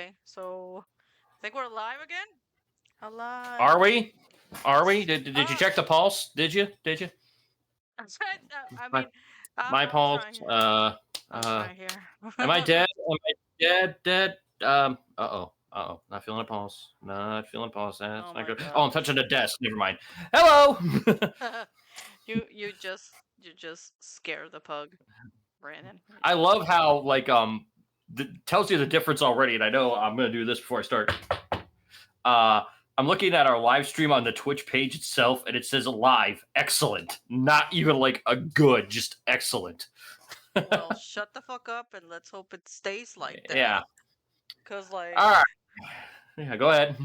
Okay, so I think we're live again. Alive. Are we? Are we? Yes. Did you check the pulse? Did you? Did you? I My mean, my I'll pulse. try here. I'll Uh. try here. Am I dead? Am I dead? Dead? Uh oh. Uh oh. Not feeling a pulse. Not feeling a pulse. That's Oh not my good. Oh, I'm gosh. touching the desk. Never mind. Hello. You just scare the pug, Brandon. You I just love how tells you the difference already, and I know I'm gonna do this before I start. Uh, I'm looking at our live stream on the Twitch page itself, and it says live, excellent. Not even like a good, just excellent. well, shut the fuck up and let's hope it stays like that. Yeah. Cause like All right. Yeah, go ahead.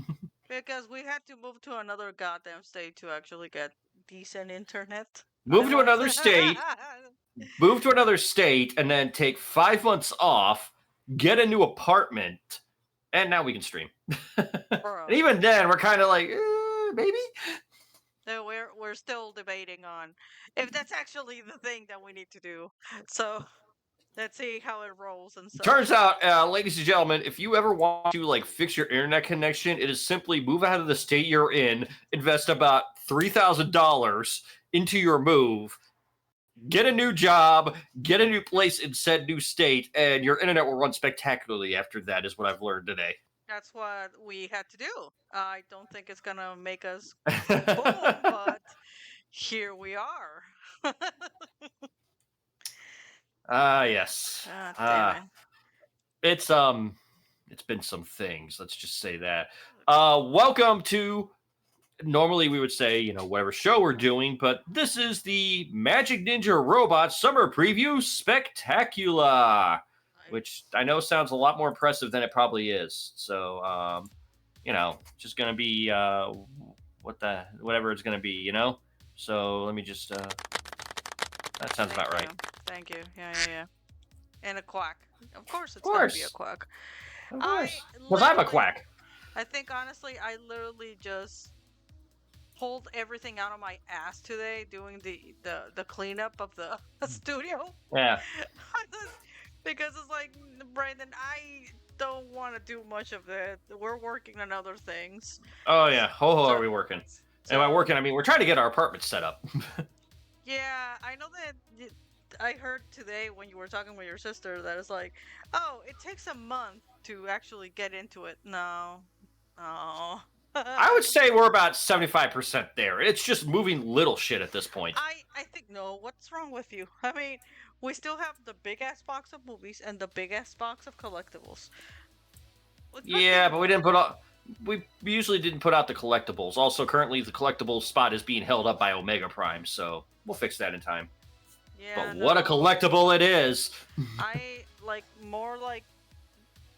because we had to move to another goddamn state to actually get decent internet. I Move to lost another state. Move to another state, and then take 5 months off. Get a new apartment, and now we can stream. And Bro. even then, we're kind of like, maybe. So we're still debating on if that's actually the thing that we need to do. So let's see how it rolls and Turns such. out, ladies and gentlemen, if you ever want to like fix your internet connection, it is simply move out of the state you're in, invest about $3,000 into your move, get a new job, get a new place in said new state, and your internet will run spectacularly after that, is what I've learned today. That's what we had to do. I don't think it's gonna make us boom, but here we are. Yes. God damn it. It's it's been some things, let's just say that. Welcome to, normally we would say, whatever show we're doing, but this is the Magic Ninja Robot Summer Preview Spectacular, which I know sounds a lot more impressive than it probably is. So, just gonna be whatever it's gonna be, So let me just that sounds about right. Thank you. Yeah. And a quack. Of course, Of it's gonna be a course, quack. of I course, because I'm a literally, quack. I think honestly, I literally just pulled everything out of my ass today doing the cleanup of the studio. Yeah. Because it's like, Brandon, I don't want to do much of that. We're working on other things. Oh yeah. Ho So, are we working? And by so working, I mean we're trying to get our apartment set up. yeah, I know that. I heard today when you were talking with your sister that it's like, oh, it takes a month to actually get into it. No, no. I would say we're about 75% there. It's just moving little shit at this point. I think no. What's wrong with you? I mean, we still have the big ass box of movies and the big ass box of collectibles. Yeah, but we didn't put out. We usually didn't put out the collectibles. Also, currently the collectible spot is being held up by Omega Prime, so we'll fix that in time. Yeah, But what a collectible it is! I more like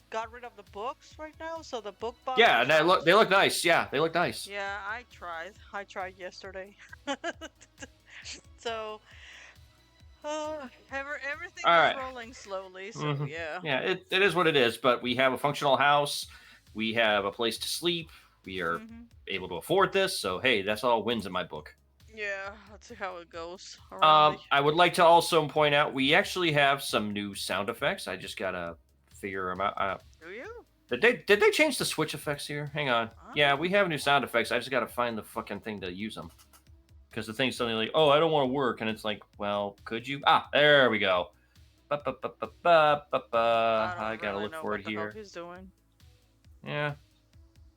got rid of the books right now, so the book box. Yeah, and they look nice. Yeah, they look nice. Yeah, I tried. I tried yesterday. So everything is rolling slowly. So yeah. Yeah, it is what it is. But we have a functional house. We have a place to sleep. We are able to afford this. So hey, that's all wins in my book. Yeah, let's see how it goes. I would like to also point out we actually have some new sound effects. I just gotta figure them out. Do you? Did they change the switch effects here? Hang on. Yeah, we have new sound effects. I just gotta find the fucking thing to use them. Because the thing's suddenly like, oh, I don't want to work, and it's like, well, could you? Ah, there we go. I gotta look for it here. He's doing. Yeah.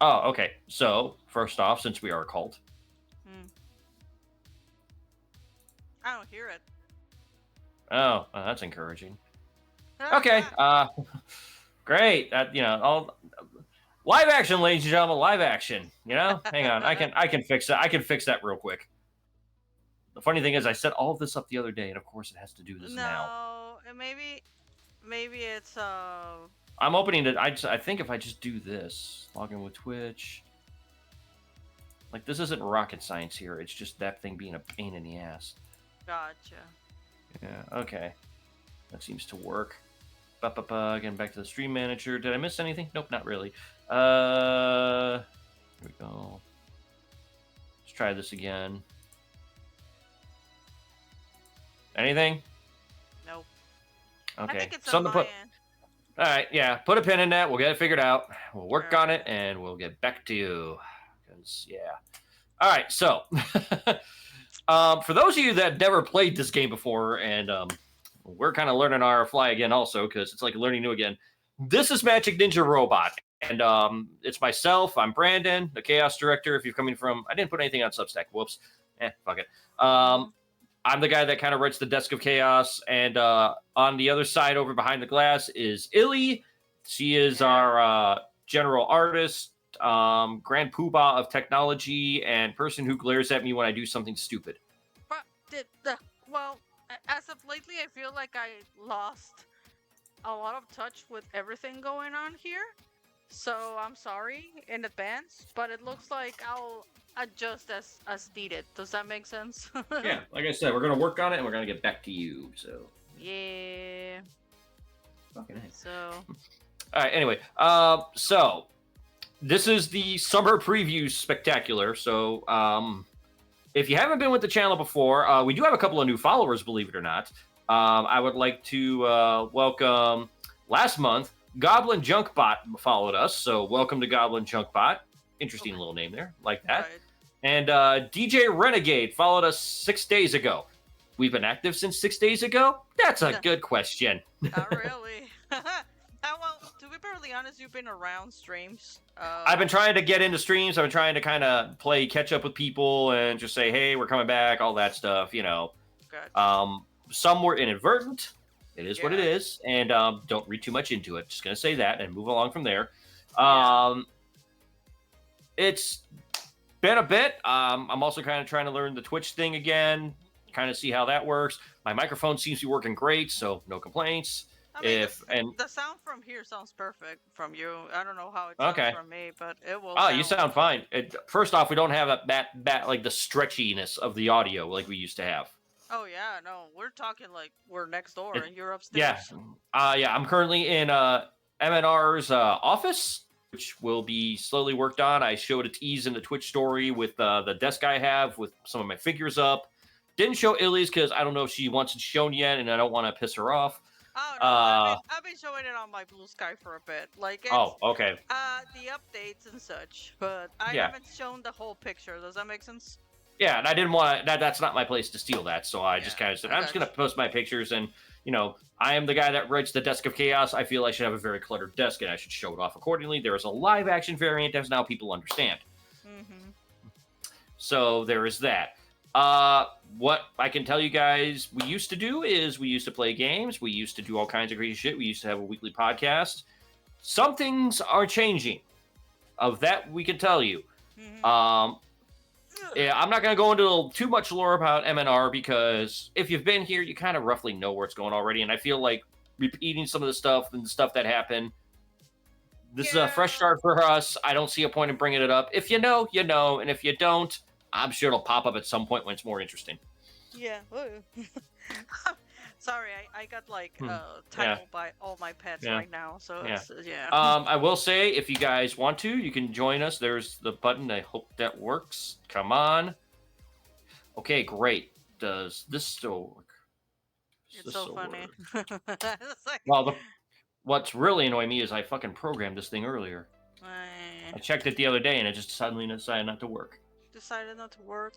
Oh, okay. So first off, since we are a cult. I don't hear it. Oh, that's encouraging. Okay. Great. All live action, ladies and gentlemen, live action. Hang on. I can fix that. I can fix that real quick. The funny thing is, I set all of this up the other day, and of course, it has to do this now. No, maybe it's I'm opening it. I think if I just do this, log in with Twitch. Like, this isn't rocket science here. It's just that thing being a pain in the ass. Gotcha. Yeah, okay. That seems to work. Again, back to the stream manager. Did I miss anything? Nope, not really. Here we go. Let's try this again. Anything? Nope. Okay. I think it's on my end. All right, yeah. Put a pin in that. We'll get it figured out. We'll work on it, Alright. and we'll get back to you. Because yeah. All right. So, for those of you that never played this game before, and we're kind of learning our fly again, also because it's like learning new again. This is Magic Ninja Robot, and it's myself. I'm Brandon, the Chaos Director. If you're coming from, I didn't put anything on Substack. Whoops. Fuck it. Mhm. I'm the guy that kind of writes the Desk of Chaos, and on the other side, over behind the glass, is Illy. She is Yeah. our general artist, grand poobah of technology, and person who glares at me when I do something stupid. But well, as of lately, I feel like I lost a lot of touch with everything going on here. So I'm sorry in advance, but it looks like I'll adjust as needed. Does that make sense? Yeah, like I said, we're gonna work on it, and we're gonna get back to you. So, Yeah. fucking A. So All right. Anyway, so this is the summer preview spectacular. So, if you haven't been with the channel before, we do have a couple of new followers, believe it or not. I would like to welcome last month Goblin Junkbot followed us, so welcome to Goblin Junkbot. Interesting okay. little name there, like that. Right. And DJ Renegade followed us 6 days ago. We've been active since 6 days ago? That's a No. good question. Not really. Well, to be perfectly honest, you've been around streams. I've been trying to get into streams. I've been trying to kind of play catch up with people and just say, hey, we're coming back, all that stuff, you know. Gotcha. Some were inadvertent. It is what it Yeah. is. And don't read too much into it. Just going to say that and move along from there. Yeah. It's been a bit. I'm also kind of trying to learn the Twitch thing again, kind of see how that works. My microphone seems to be working great, so no complaints. I mean, If and the sound from here sounds perfect from you. I don't know how it sounds okay. from me, but it will. Oh, you sound fine. First off, we don't have that like the stretchiness of the audio like we used to have. Oh yeah, no, we're talking like we're next door and you're Yeah, upstairs. yeah. I'm currently in MNR's office, which will be slowly worked on. I showed a tease in the Twitch story with the desk I have with some of my figures up. Didn't show Illy's because I don't know if she wants it shown yet, and I don't want to piss her off. Oh no, I've been showing it on my Blue Sky for a bit. Like it's Okay. the updates and such, but I Yeah. haven't shown the whole picture. Does that make sense? Yeah, and I didn't want that's not my place to steal that, so I just Yeah, kind of said I I'm just got gonna post my pictures, and you know I am the guy that writes the Desk of Chaos. I feel I should have a very cluttered desk, and I should show it off accordingly. There is a live action variant, as now people understand. Mm-hmm. So there is that. What I can tell you guys we used to do is we used to play games. We used to do all kinds of crazy shit. We used to have a weekly podcast. Some things are changing. Of that, we can tell you. Mm-hmm. Yeah, I'm not going to go into too much lore about MNR because if you've been here, you kind of roughly know where it's going already. And I feel like repeating some of the stuff and the stuff that happened. This is a fresh start for us. I don't see a point in bringing it up. If you know, you know. And if you don't, I'm sure it'll pop up at some point when it's more interesting. Yeah. Sorry, I got like tackled by all my pets right now. So yeah. I will say, if you guys want to, you can join us. There's the button. I hope that works. Come on. Okay, great. Does this still work? It's so funny. Well, what's really annoying me is I fucking programmed this thing earlier. I checked it the other day and it just suddenly decided not to work. Decided not to work.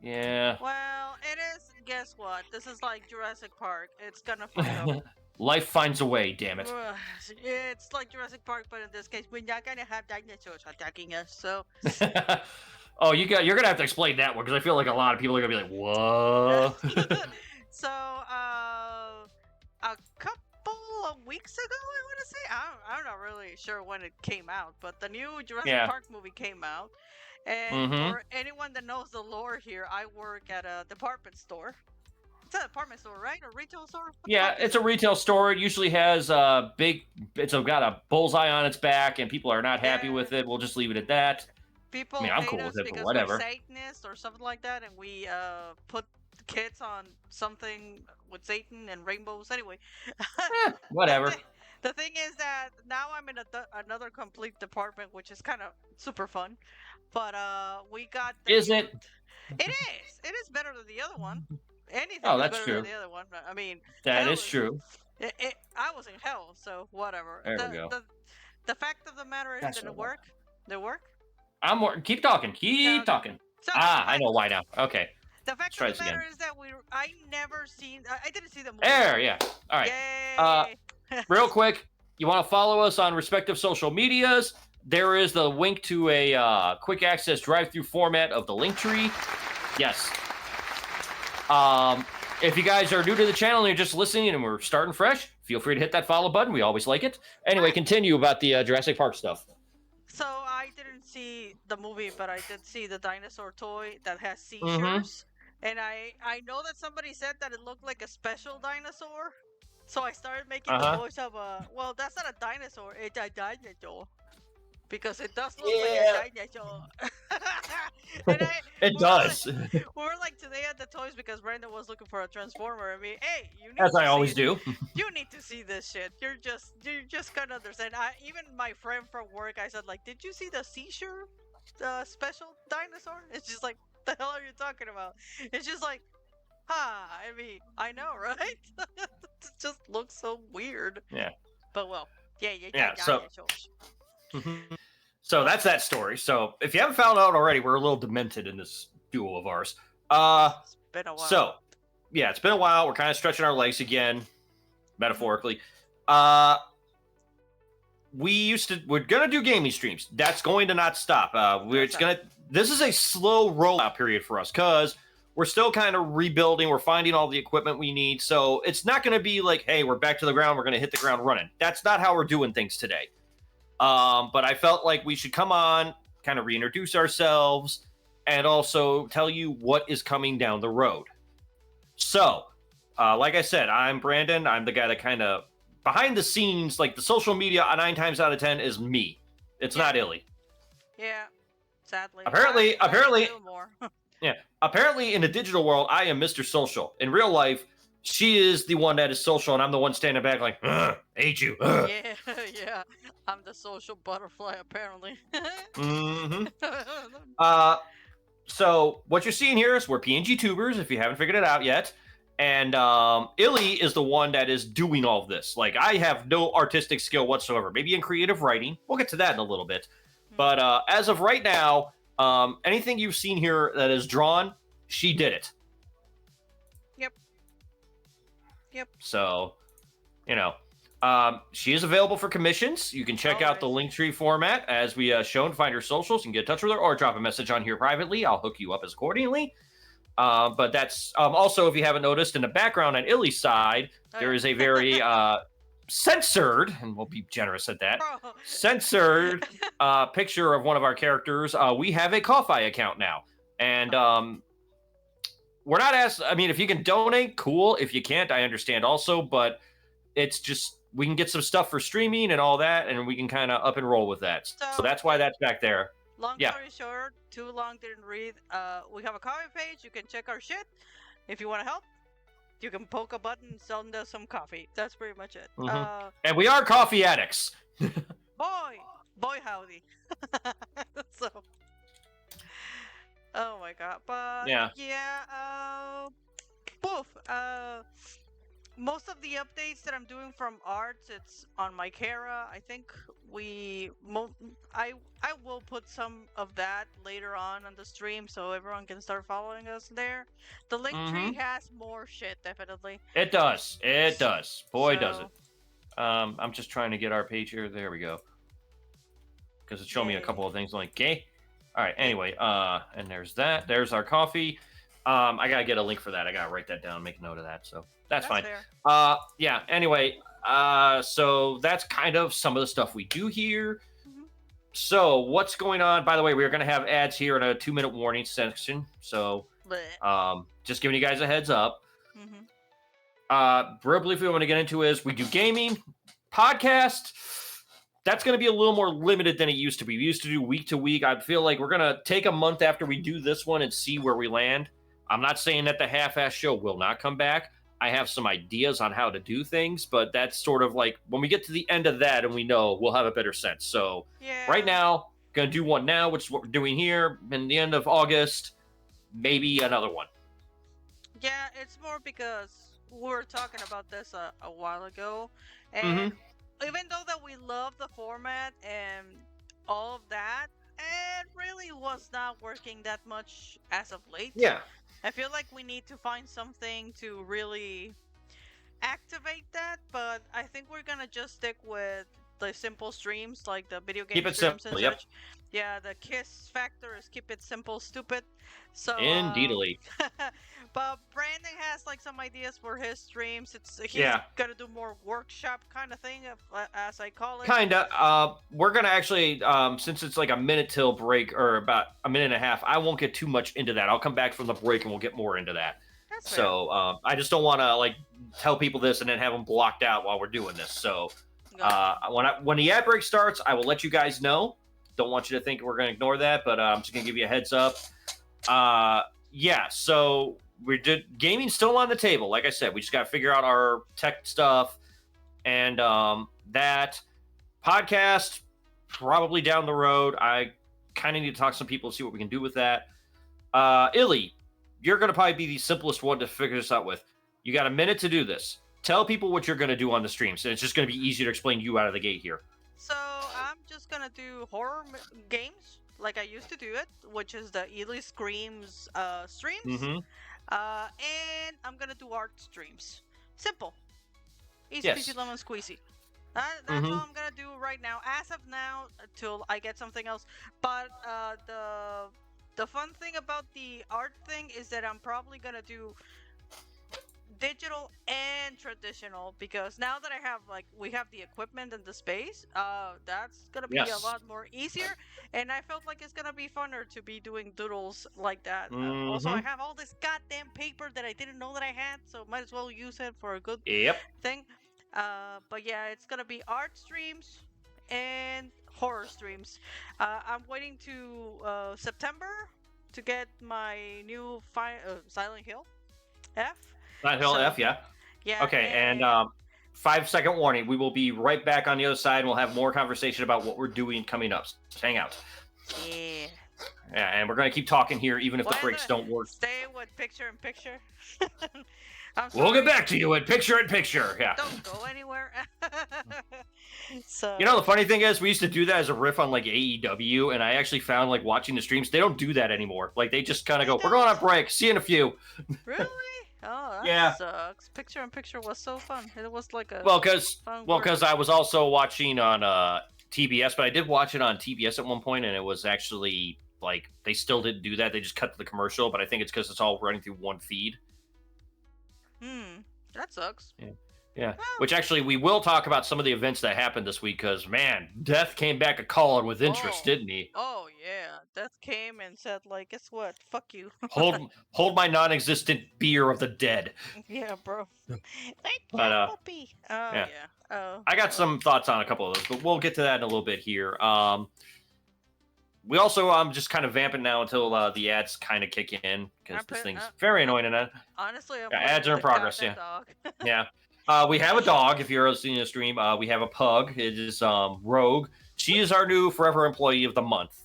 Yeah. Well, it is. Guess what? This is like Jurassic Park. It's gonna fuck up. Life finds a way, damn it. It's like Jurassic Park, but in this case, we're not gonna have dinosaurs attacking us. So. Oh, you're gonna have to explain that one because I feel like a lot of people are gonna be like, "What?" So, a couple of weeks ago, I want to say, I'm not really sure when it came out, but the new Jurassic Park movie came out. And for anyone that knows the lore here, I work at a department store. It's a department store, right? A retail store? Yeah, it's a retail store. It usually has it's got a bullseye on its back, and people are not happy with it. We'll just leave it at that. People I'm hate cool us with it, but because whatever. we're Satanists or something like that, and we put kids on something with Satan and rainbows. Anyway, whatever. The thing is that now I'm in another complete department, which is kind of super fun. But we got. Is it? It is. It is better than the other one. Anything Oh, is that's better true. than the other one. I mean, that is true. I was in hell, so whatever. There we go. The fact of the matter is, That's did what I it want. work? Did it work? I'm more. Keep talking. Yeah, Keep okay. talking. So Ah, I know why now. Okay, the let's fact of try the this matter again. is that I never seen. I didn't see the movie. There, yeah. All right. Uh, Yay! real quick, you want to follow us on respective social medias? There is the link to a quick access drive-through format of the link tree. Yes. If you guys are new to the channel and you're just listening and we're starting fresh, feel free to hit that follow button. We always like it. Anyway, continue about the Jurassic Park stuff. So I didn't see the movie, but I did see the dinosaur toy that has Mm-hmm. seizures, and I know that somebody said that it looked like a special dinosaur. So I started making the Uh-huh. voice of a, well, that's not a dinosaur, it's a dinosaur. Because it does look like a Yeah. dinosaur. And It we were like, does. we were like today at the toys because Brandon was looking for a transformer. I mean, hey, you need As I to always see, do. you need to see this shit. You just can't understand. Even my friend from work, I said like, did you see the seizure, special dinosaur? It's just like, the hell are you talking about? It's just like, I mean, I know, right? It just looks so weird. Yeah. But well, yeah, Yeah. So. dinosaurs. So that's that story. So if you haven't found out already, we're a little demented in this duel of ours. It's been a while. So yeah, it's been a while. We're kind of stretching our legs again, metaphorically. We're gonna do gaming streams. That's going to not stop. This is a slow rollout period for us because we're still kind of rebuilding. We're finding all the equipment we need. So it's not going to be like, hey, we're back to the ground. We're going to hit the ground running. That's not how we're doing things today. But I felt like we should come on, kind of reintroduce ourselves, and also tell you what is coming down the road. So, like I said, I'm Brandon. I'm the guy that kind of behind the scenes, like the social media, 9 times out of 10 is me. It's not Illy. Yeah, sadly. Apparently, More. yeah. Apparently, in the digital world, I am Mr. Social. In real life, she is the one that is social, and I'm the one standing back like, hate you. Yeah, yeah. I'm the social butterfly, apparently. Mm-hmm. So what you're seeing here is we're PNG tubers, if you haven't figured it out yet. And Illy is the one that is doing all of this. Like, I have no artistic skill whatsoever. Maybe in creative writing. We'll get to that in a little bit. But as of right now, anything you've seen here that is drawn, she did it. Yep. So, she is available for commissions. You can check out the Linktree format as we shown. Find her socials and get in touch with her, or drop a message on here privately. I'll hook you up as accordingly. But that's also, if you haven't noticed, in the background on Illy's side, there is a very censored, and we'll be generous at that, censored picture of one of our characters. We have a Ko-Fi account now. And we're not asked, I mean, if you can donate, cool. If you can't, I understand also, but it's just, we can get some stuff for streaming and all that, and we can kind of up and roll with that. So that's why that's back there. Long story short, too long didn't read. We have a coffee page. You can check our shit. If you want to help, you can poke a button and send us some coffee. That's pretty much it. Mm-hmm. And we are coffee addicts. boy howdy. So, oh my god. But yeah, poof. Most of the updates that I'm doing from arts, it's on my Kara. I think I will put some of that later on the stream so everyone can start following us there. The link tree has more shit, definitely. It does. It does. Boy, does it. I'm just trying to get our page here. There we go. Because it's showing me a couple of things. Like, okay. All right. Anyway, and there's that. There's our coffee. I gotta get a link for that. I gotta write that down, make a note of that. So that's fine. Fair. Yeah. Anyway, so that's kind of some of the stuff we do here. So what's going on? By the way, we're gonna have ads here in a 2-minute warning section. So just giving you guys a heads up. Real briefly, what I want to get into is we do gaming, podcast. That's going to be a little more limited than it used to be. We used to do week to week. I feel like we're going to take a month after we do this one and see where we land. I'm not saying that the half-ass show will not come back. I have some ideas on how to do things, but that's sort of like when we get to the end of that and we know, we'll have a better sense. So right now, going to do one now, which is what we're doing here. In the end of August, maybe another one. Yeah, it's more because we were talking about this a while ago, Mm-hmm. and even though that we love the format and all of that, it really was not working that much as of late. Yeah. I feel like we need to find something to really activate that, but I think we're gonna just stick with the simple streams, like the video Keep game it streams and simple. Yep. such. Yeah, the kiss factor is keep it simple, stupid. So, Indeedly. but Brandon has like some ideas for his streams. He's Yeah. gonna do more workshop kind of thing, as I call it. Kinda. We're gonna actually, since it's like a minute till break or about a minute and a half, I won't get too much into that. I'll come back from the break and we'll get more into that. That's fair. So I just don't want to like tell people this and then have them blocked out while we're doing this. So Gotcha. when the ad break starts, I will let you guys know. Don't want you to think we're gonna ignore that, but I'm just gonna give you a heads up. Yeah. So we did gaming still on the table. Like I said, we just got to figure out our tech stuff and that podcast probably down the road. I kind of need to talk to some people to see what we can do with that. Illy, you're going to probably be the simplest one to figure this out with. You got a minute to do this. Tell people what you're going to do on the streams, and it's just going to be easier to explain you out of the gate here. So I'm just gonna do horror games like I used to do it, which is the Ely Screams streams. Mm-hmm. And I'm gonna do art streams. Simple, easy peasy Yes. lemon squeezy. That's Mm-hmm. all I'm gonna do right now, as of now, till I get something else. But the fun thing about the art thing is that I'm probably gonna do digital and traditional, because now that we have the equipment and the space, that's gonna be a Yes. lot more easier, and I felt like it's gonna be funner to be doing doodles like that. Also, I Mm-hmm. have all this goddamn paper that I didn't know that I had, so might as well use it for a good Yep. thing. But yeah, it's gonna be art streams and horror streams. I'm waiting to September to get my new Silent Hill F. Silent Hill So F, yeah. yeah, Okay, and and 5 second warning. We will be right back on the other side and we'll have more conversation about what we're doing coming up. Just hang out. yeah. Yeah, and we're going to keep talking here even if the Why breaks the don't work. stay with picture in picture? I'm We'll get sorry. back to you in picture in picture. Yeah. Don't go anywhere. So You know, the funny thing is, we used to do that as a riff on like AEW, and I actually found like watching the streams, they don't do that anymore. Like they just kind of they go, "We're going on don't break. See you in a few." really. Oh, that Yeah. sucks. Picture in picture was so fun. It was like a Well, because fun well, work. because I was also watching on TBS, but I did watch it on TBS at one point, and it was actually like they still didn't do that. They just cut to the commercial, but I think it's because it's all running through one feed. That sucks. Yeah, Well, which actually we will talk about some of the events that happened this week because man, Death came back a calling with interest, oh, didn't he? oh yeah. Death came and said like, guess what? Fuck you. Hold my non-existent beer of the dead. Yeah, bro. Let But my puppy. Oh yeah, yeah. Oh. I got Oh. some thoughts on a couple of those, but we'll get to that in a little bit here. We also I'm just kind of vamping now until the ads kind of kick in because this thing's very annoying. And Honestly, I'm ads playing are in with the progress. Yeah, goddamn dog. yeah. We have a dog. If you're seeing the stream, we have a pug. It is Rogue. She is our new forever employee of the month.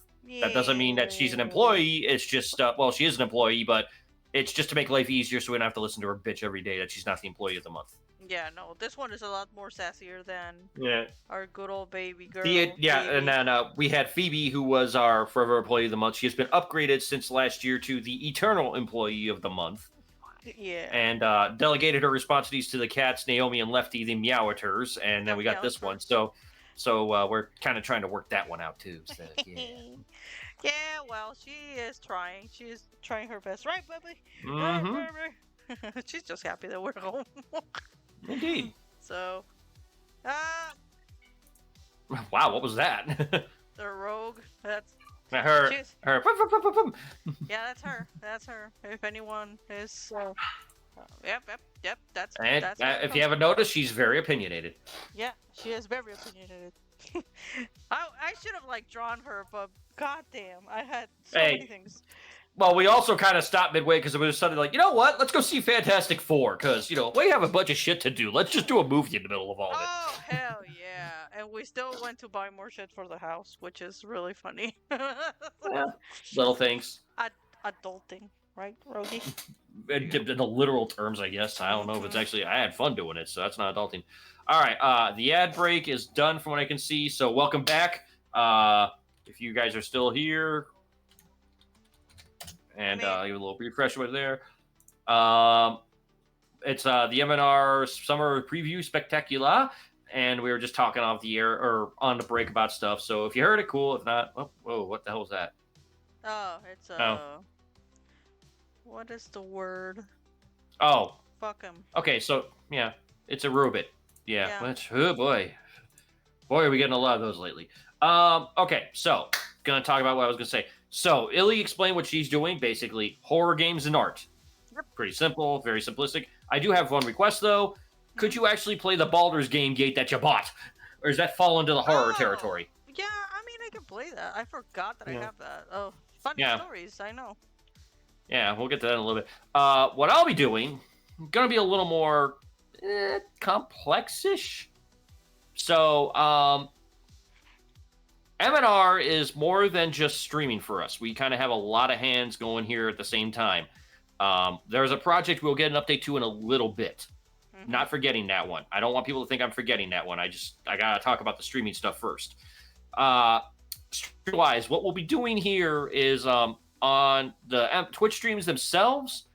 That doesn't mean that she's an employee. It's just well, she is an employee, but it's just to make life easier, so we don't have to listen to her bitch every day that she's not the employee of the month. Yeah, no, this one is a lot more sassier than Yeah. our good old baby girl. Yeah, baby. and then we had Phoebe, who was our forever employee of the month. She has been upgraded since last year to the eternal employee of the month, Yeah. and delegated her responsibilities to the cats, Naomi and Lefty, the Meowiters, and then we got this one. So we're kind of trying to work that one out too. So, yeah. Yeah, well, she is trying. She's trying her best, right, baby? Mm-hmm. Right, baby? She's just happy that we're home. Indeed. So, Wow, what was that? the rogue. That's her. she's. Her. Yeah, that's her. That's her. If anyone is. Yep. That's And that's. her. if you haven't noticed, she's very opinionated. Yeah, she is very opinionated. I should have like drawn her, but goddamn, I had so Hey. many things. Well, we also kind of stopped midway because it was suddenly like, you know what? Let's go see Fantastic Four because we have a bunch of shit to do. Let's just do a movie in the middle of all of it. Oh hell yeah! And we still went to buy more shit for the house, which is really funny. Yeah. Little things. Adulting. right, Rogie? In the literal terms, I guess. I don't know if it's Mm-hmm. actually. I had fun doing it, so that's not adulting. All right, the ad break is done from what I can see. So welcome back. If you guys are still here, and Me. give a little refresh over there. Um, it's the MNR Summer Preview Spectacular, and we were just talking off the air or on the break about stuff. So if you heard it, cool. If not, oh, whoa, what the hell is that? Oh, it's Oh, what is the word? oh, Fuck him. okay. So yeah, it's a robot. Yeah, Yeah. which oh boy, are we getting a lot of those lately. Okay, so gonna talk about what I was gonna say. So Illy explained what she's doing. Basically, horror games and art. Yep. Pretty simple, very simplistic. I do have one request though. Could Mhm. you actually play the Baldur's Game gate that you bought, or does that fall into the horror territory? Yeah, I mean, I can play that. I forgot that I Yeah, have that. Oh, funny yeah, stories. I know. yeah. We'll get to that in a little bit. What I'll be doing, gonna be a little more complex-ish. So, MNR is more than just streaming for us. We kind of have a lot of hands going here at the same time. There's a project we'll get an update to in a little bit. Mhm. Not forgetting that one. I don't want people to think I'm forgetting that one. I gotta talk about the streaming stuff first. Stream-wise, what we'll be doing here is on the Twitch streams themselves.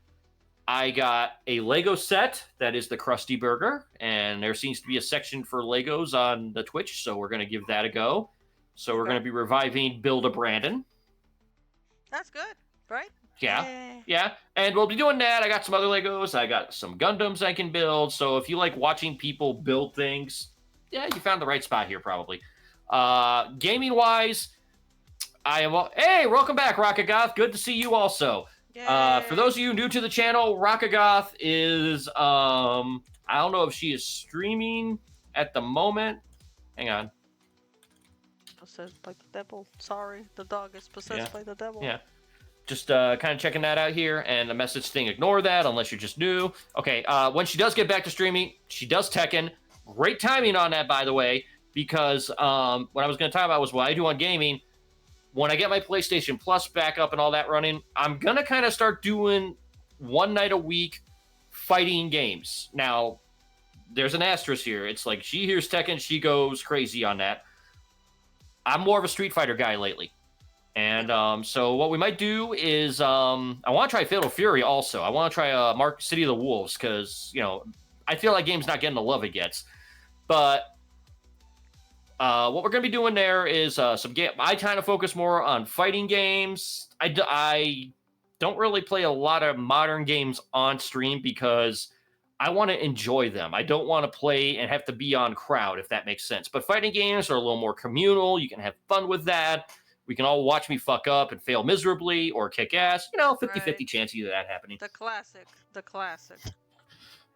I got a Lego set that is the Krusty Burger, and there seems to be a section for Legos on the Twitch, so we're gonna give that a go. So we're Okay. gonna be reviving Build a Brandon. That's good, right? Yeah, Eh. yeah, and we'll be doing that. I got some other Legos. I got some Gundams I can build. So if you like watching people build things, yeah, you found the right spot here probably. Gaming wise, I am. Hey, welcome back, Rockagoth. Good to see you also. For Yay. those of you new to the channel, Rockagoth is I don't know if she is streaming at the moment. Hang on. Possessed by the devil. Sorry, the dog is Yeah, possessed by the devil. yeah. Just kind of checking that out here, and the message thing, ignore that unless you're just new. Okay, when she does get back to streaming, she does Tekken. Great timing on that, by the way, because what I was going to talk about was what I do on gaming. When I get my PlayStation Plus back up and all that running, I'm going to kind of start doing one night a week fighting games. Now, there's an asterisk here. It's like she hears Tekken, she goes crazy on that. I'm more of a Street Fighter guy lately. And so what we might do is I want to try Fatal Fury also. I want to try Mark City of the Wolves because, I feel like game's not getting the love it gets. But what we're going to be doing there is some game. I kind of focus more on fighting games. I don't really play a lot of modern games on stream because I want to enjoy them. I don't want to play and have to be on crowd, if that makes sense. But fighting games are a little more communal. You can have fun with that. We can all watch me fuck up and fail miserably or kick ass. 50-50 Right. chance of that happening. The classic. The classic.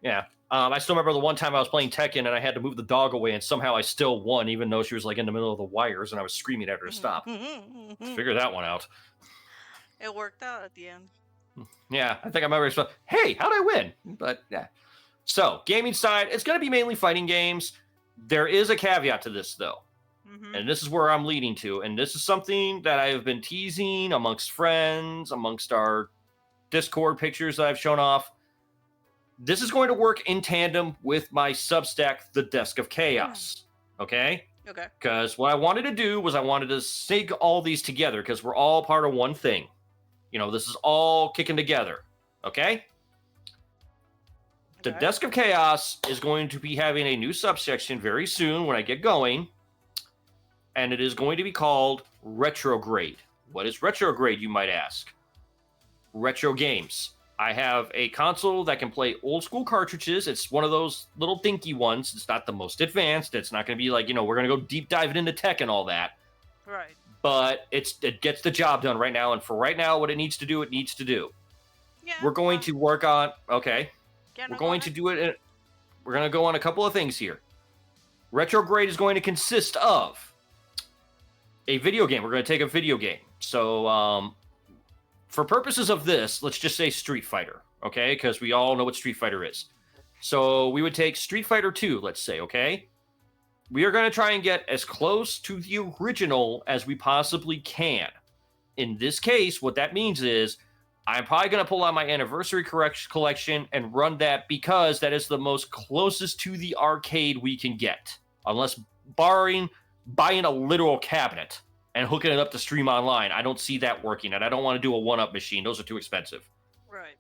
Yeah. I still remember the one time I was playing Tekken and I had to move the dog away and somehow I still won, even though she was like in the middle of the wires and I was screaming at her to stop. Figure that one out. It worked out at the end. Yeah, I think I remember. Hey, how'd I win? But yeah. So, gaming side, it's going to be mainly fighting games. There is a caveat to this, though. And this is where I'm leading to. And this is something that I have been teasing amongst friends, amongst our Discord pictures that I've shown off. This is going to work in tandem with my Substack, The Desk of Chaos. Okay? Okay. Because what I wanted to do was I wanted to sync all these together because we're all part of one thing. This is all kicking together. Okay? The Desk of Chaos is going to be having a new subsection very soon when I get going. And it is going to be called Retrograde. What is Retrograde, you might ask? Retro games. I have a console that can play old school cartridges. It's one of those little dinky ones. It's not the most advanced. It's not going to be like, we're going to go deep diving into tech and all that. Right. But it gets the job done right now. And for right now, what it needs to do, it needs to do. Yeah. We're going to work on, okay. Yeah, We're going to do it. We're going to go on a couple of things here. Retrograde is going to consist of a video game. We're going to take a video game. So, for purposes of this, let's just say Street Fighter, okay? Because we all know what Street Fighter is. So we would take Street Fighter 2, let's say, okay? We are going to try and get as close to the original as we possibly can. In this case, what that means is I'm probably going to pull out my anniversary collection and run that because that is the most closest to the arcade we can get. Unless buying a literal cabinet and hooking it up to stream online. I don't see that working, and I don't want to do a one-up machine. Those are too expensive. Right.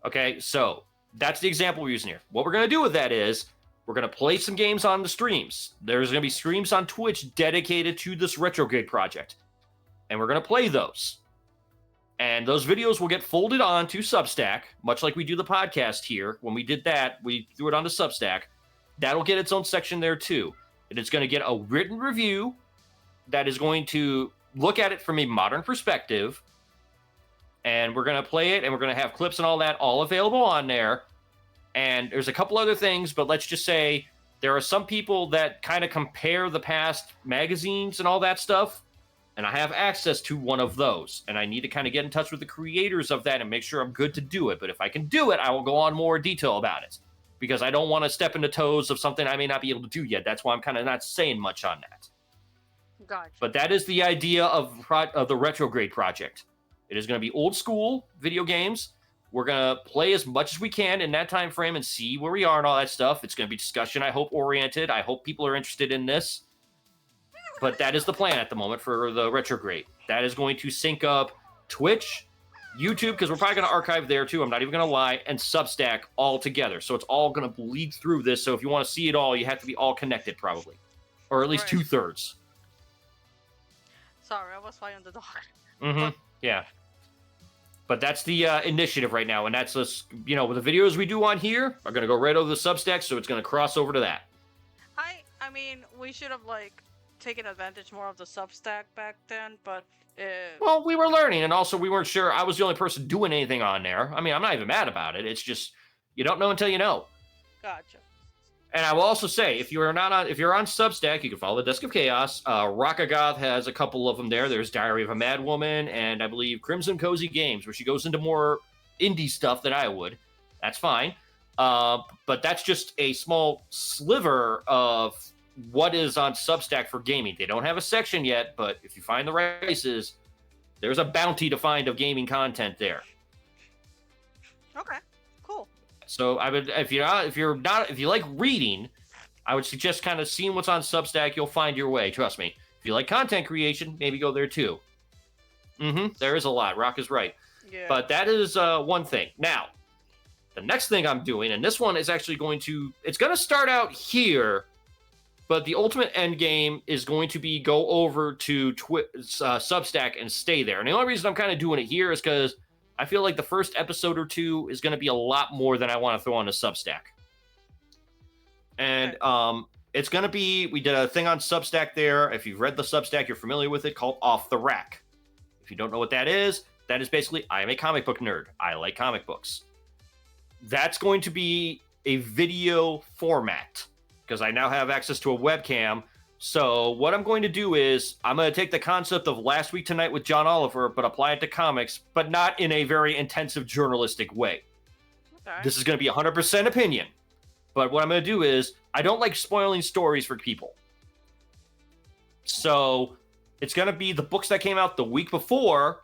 Okay, so that's the example we're using here. What we're going to do with that is we're going to play some games on the streams. There's going to be streams on Twitch dedicated to this Retrograde project, and we're going to play those. And those videos will get folded onto Substack, much like we do the podcast here. When we did that, we threw it onto Substack. That'll get its own section there too. And it's going to get a written review that is going to look at it from a modern perspective. And we're going to play it, and we're going to have clips and all that all available on there. And there's a couple other things, but let's just say there are some people that kind of compare the past magazines and all that stuff. And I have access to one of those. And I need to kind of get in touch with the creators of that and make sure I'm good to do it. But if I can do it, I will go on more detail about it. Because I don't want to step in the toes of something I may not be able to do yet. That's why I'm kind of not saying much on that. Gotcha. But that is the idea of the Retrograde project. It is going to be old school video games. We're going to play as much as we can in that time frame and see where we are and all that stuff. It's going to be discussion, I hope, oriented. I hope people are interested in this. But that is the plan at the moment for the Retrograde. That is going to sync up Twitch, YouTube, because we're probably going to archive there too, I'm not even going to lie, and Substack all together. So it's all going to bleed through this. So if you want to see it all, you have to be all connected probably. Or at least Right. 2/3. Sorry, I was fighting the dog. Mm-hmm. Yeah. But that's the initiative right now. And that's us, the videos we do on here are going to go right over the Substack. So it's going to cross over to that. I mean, we should have, taken advantage more of the Substack back then, but... Well, we were learning, and also we weren't sure. I was the only person doing anything on there. I mean, I'm not even mad about it. It's just, you don't know until you know. Gotcha. And I will also say, if you're on Substack, you can follow the Desk of Chaos. Rockagoth has a couple of them there. There's Diary of a Mad Woman, and I believe Crimson Cozy Games, where she goes into more indie stuff than I would. That's fine. But that's just a small sliver of what is on Substack for gaming. They don't have a section yet, but if you find the right places, there's a bounty to find of gaming content there. Okay, cool. So I would, if you like reading, I would suggest kind of seeing what's on Substack. You'll find your way. Trust me. If you like content creation, maybe go there too. There is a lot. Rock is right. Yeah. But that is one thing. Now, the next thing I'm doing, and this one is actually it's going to start out here, but the ultimate end game is going to be go over to Substack and stay there. And the only reason I'm kind of doing it here is because I feel like the first episode or two is going to be a lot more than I want to throw on the Substack. And it's going to be, we did a thing on Substack there. If you've read the Substack, you're familiar with it, called Off the Rack. If you don't know what that is basically, I am a comic book nerd. I like comic books. That's going to be a video format, because I now have access to a webcam. So what I'm going to do is I'm going to take the concept of Last Week Tonight with John Oliver, but apply it to comics, but not in a very intensive journalistic way. Okay. This is going to be 100% opinion. But what I'm going to do is I don't like spoiling stories for people. So it's going to be the books that came out the week before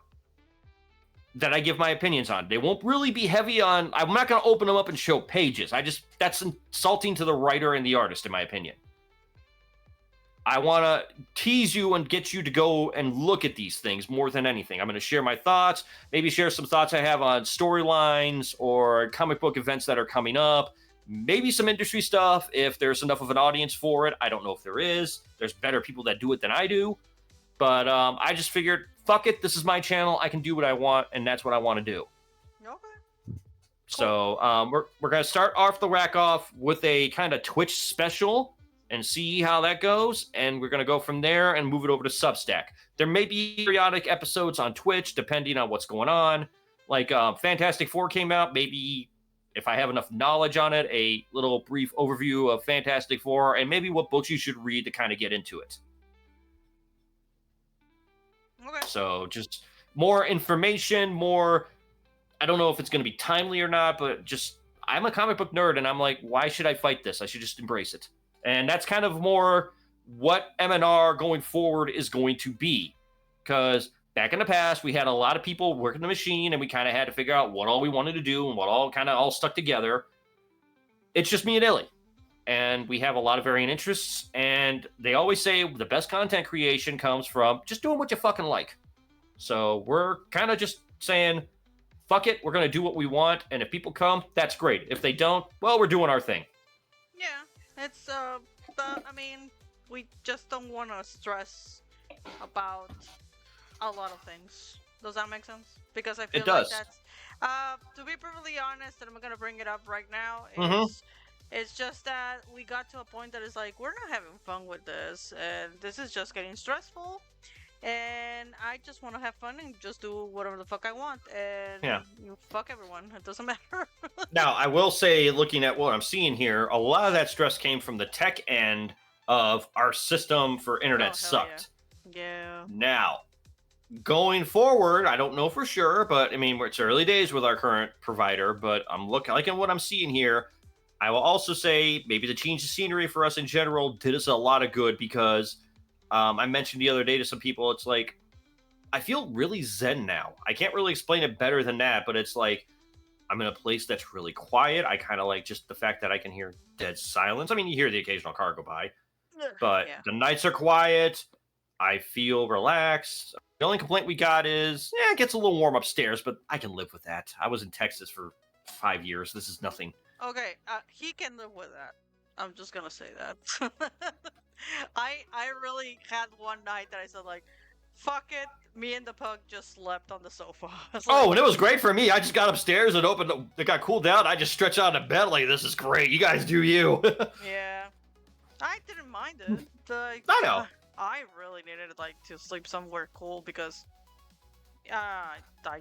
that I give my opinions on. They won't really be heavy on... I'm not going to open them up and show pages. That's insulting to the writer and the artist, in my opinion. I want to tease you and get you to go and look at these things more than anything. I'm going to share my thoughts, maybe share some thoughts I have on storylines or comic book events that are coming up, maybe some industry stuff if there's enough of an audience for it. I don't know if there is. There's better people that do it than I do. But I just figured, fuck it, this is my channel. I can do what I want, and that's what I want to do. Okay. So we're going to start Off the Rack off with a kind of Twitch special and see how that goes. And we're going to go from there and move it over to Substack. There may be periodic episodes on Twitch, depending on what's going on. Like Fantastic Four came out. Maybe if I have enough knowledge on it, a little brief overview of Fantastic Four and maybe what books you should read to kind of get into it. Okay. So just more information, more... I don't know if it's going to be timely or not, but just... I'm a comic book nerd, and I'm like, why should I fight this? I should just embrace it. And that's kind of more what MNR going forward is going to be. Because back in the past, we had a lot of people working the machine, and we kind of had to figure out what all we wanted to do and what all kind of all stuck together. It's just me and Illy, and we have a lot of varying interests. And they always say the best content creation comes from just doing what you fucking like. So we're kind of just saying, fuck it, we're gonna do what we want, and if people come, that's great. If they don't, well, we're doing our thing. Yeah, it's I mean, we just don't want to stress about a lot of things. Does that make sense? Because I It feel like does. that's to be perfectly honest, and I'm gonna bring it up right now, Mm-hmm. it's just that we got to a point that is like we're not having fun with this, and this is just getting stressful. And I just want to have fun and just do whatever the fuck I want, and Yeah. you fuck everyone. It doesn't matter. Now, I will say, looking at what I'm seeing here, a lot of that stress came from the tech end of our system for internet Oh hell yeah, sucked. yeah. Now, going forward, I don't know for sure, but I mean, it's early days with our current provider, but I'm liking what I'm seeing here. I will also say maybe the change of scenery for us in general did us a lot of good because I mentioned the other day to some people, it's like, I feel really zen now. I can't really explain it better than that, but it's like, I'm in a place that's really quiet. I kind of like just the fact that I can hear dead silence. I mean, you hear the occasional car go by, but Yeah. the nights are quiet. I feel relaxed. The only complaint we got is, yeah, it gets a little warm upstairs, but I can live with that. I was in Texas for 5 years. This is nothing. Okay, he can live with that. I'm just gonna say that. I really had one night that I said like, fuck it. Me and the pug just slept on the sofa. I was Oh, like, and it was great for me. I just got upstairs and opened. It got cooled down. I just stretched out in bed like, this is great. You guys do you. yeah, I didn't mind it. Like, I know. I really needed like to sleep somewhere cool because I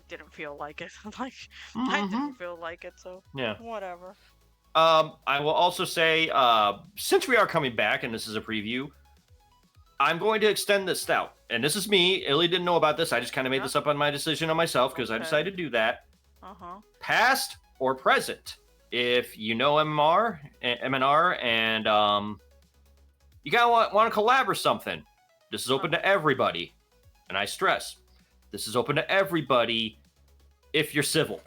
didn't feel like it. Like, I Mm-hmm. didn't feel like it. So Yeah. whatever. I will also say, since we are coming back, and this is a preview, I'm going to extend this out. And this is me. Illy didn't know about this. I just kind of made Yep. this up on my decision on myself because I Okay. decided to do that. Uh-huh. Past or present. If you know MNR, and you gotta want to collab or something, this is open to everybody. And I stress, this is open to everybody if you're civil.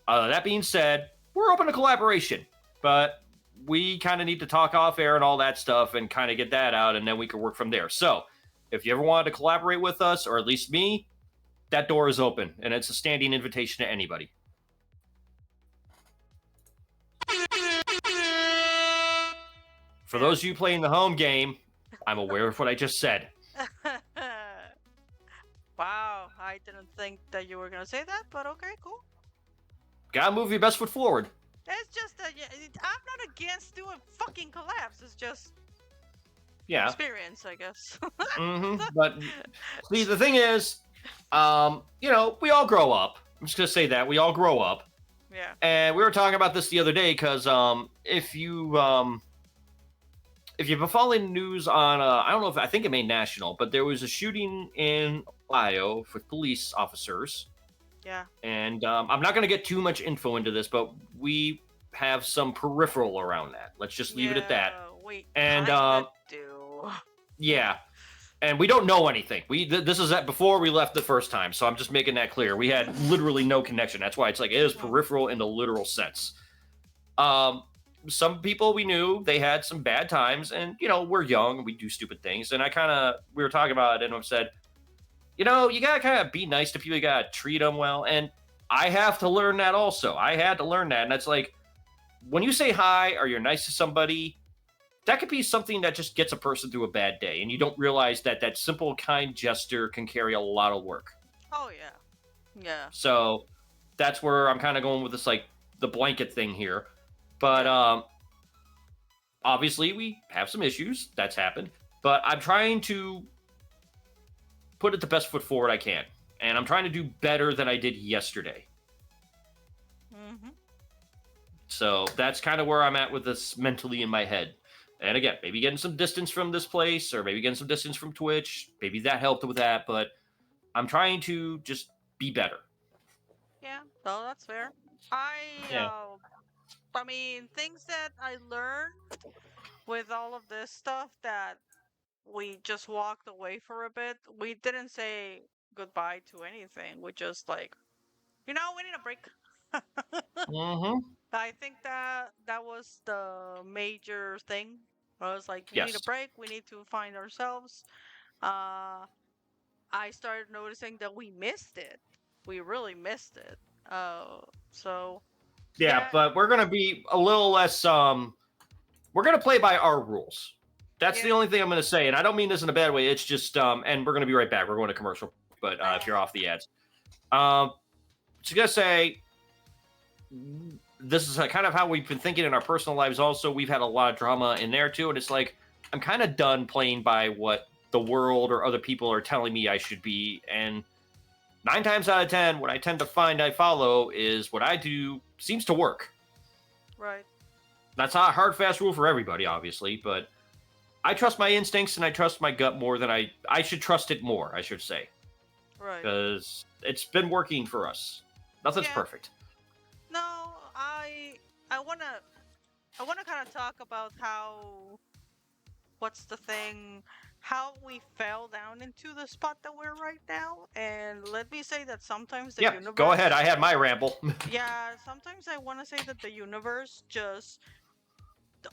That being said, we're open to collaboration, but we kind of need to talk off air and all that stuff and kind of get that out, and then we can work from there. So, if you ever wanted to collaborate with us, or at least me, that door is open, and it's a standing invitation to anybody. For Yeah. those of you playing the home game, I'm aware of what I just said. Wow, I didn't think that you were gonna say that, but okay, cool. Gotta move your best foot forward. It's just that I'm not against doing fucking collabs. It's just Yeah. experience, I guess. But see, the thing is, we all grow up. I'm just gonna say that we all grow up. Yeah. And we were talking about this the other day because if you've been following news on, I don't know if I think it made national, but there was a shooting in Ohio with police officers. Yeah. And I'm not going to get too much info into this, but we have some peripheral around that. Let's just leave it at that. Wait. And do. yeah, and we don't know anything. This is before we left the first time, so I'm just making that clear. We had literally no connection. That's why it's like it is peripheral in the literal sense. Some people we knew, they had some bad times, and we're young, we do stupid things, and we were talking about it, and I said, you gotta kind of be nice to people, you gotta treat them well, and I have to learn that also. I had to learn that, and that's like, when you say hi or you're nice to somebody, that could be something that just gets a person through a bad day, and you don't realize that that simple, kind gesture can carry a lot of work. Oh yeah. Yeah. So that's where I'm kind of going with this, like, the blanket thing here. But obviously we have some issues. That's happened. But I'm trying to put it the best foot forward I can. And I'm trying to do better than I did yesterday. Mm-hmm. So that's kind of where I'm at with this mentally in my head. And again, maybe getting some distance from this place, or maybe getting some distance from Twitch. Maybe that helped with that. But I'm trying to just be better. Yeah. No, that's fair. Yeah. I mean, things that I learned with all of this stuff that we just walked away for a bit. We didn't say goodbye to anything. We just like, we need a break. Mm-hmm. I think that that was the major thing. I was like, we need a Yes. break. We need to find ourselves. Uh, I started noticing that we missed it. We really missed it. So Yeah, yeah, but we're gonna be a little less. We're gonna play by our rules. That's the yeah. only thing I'm gonna say, and I don't mean this in a bad way. It's just, and we're gonna be right back. We're going to commercial, but if you're off the ads, just gonna say this is kind of how we've been thinking in our personal lives. Also, we've had a lot of drama in there too, and it's like I'm kind of done playing by what the world or other people are telling me I should be, and 9 times out of 10, what I tend to find I follow is what I do seems to work. right, That's not a hard, fast rule for everybody, obviously, but I trust my instincts and I trust my gut more than I should trust it more, I should say, right. because it's been working for us. Nothing's Yeah. perfect. No, I wanna I wanna kind of talk about how what's the thing, how we fell down into the spot that we're right now. And let me say that sometimes the Yeah, go ahead. I universe, had my ramble. yeah, sometimes I want to say that the universe just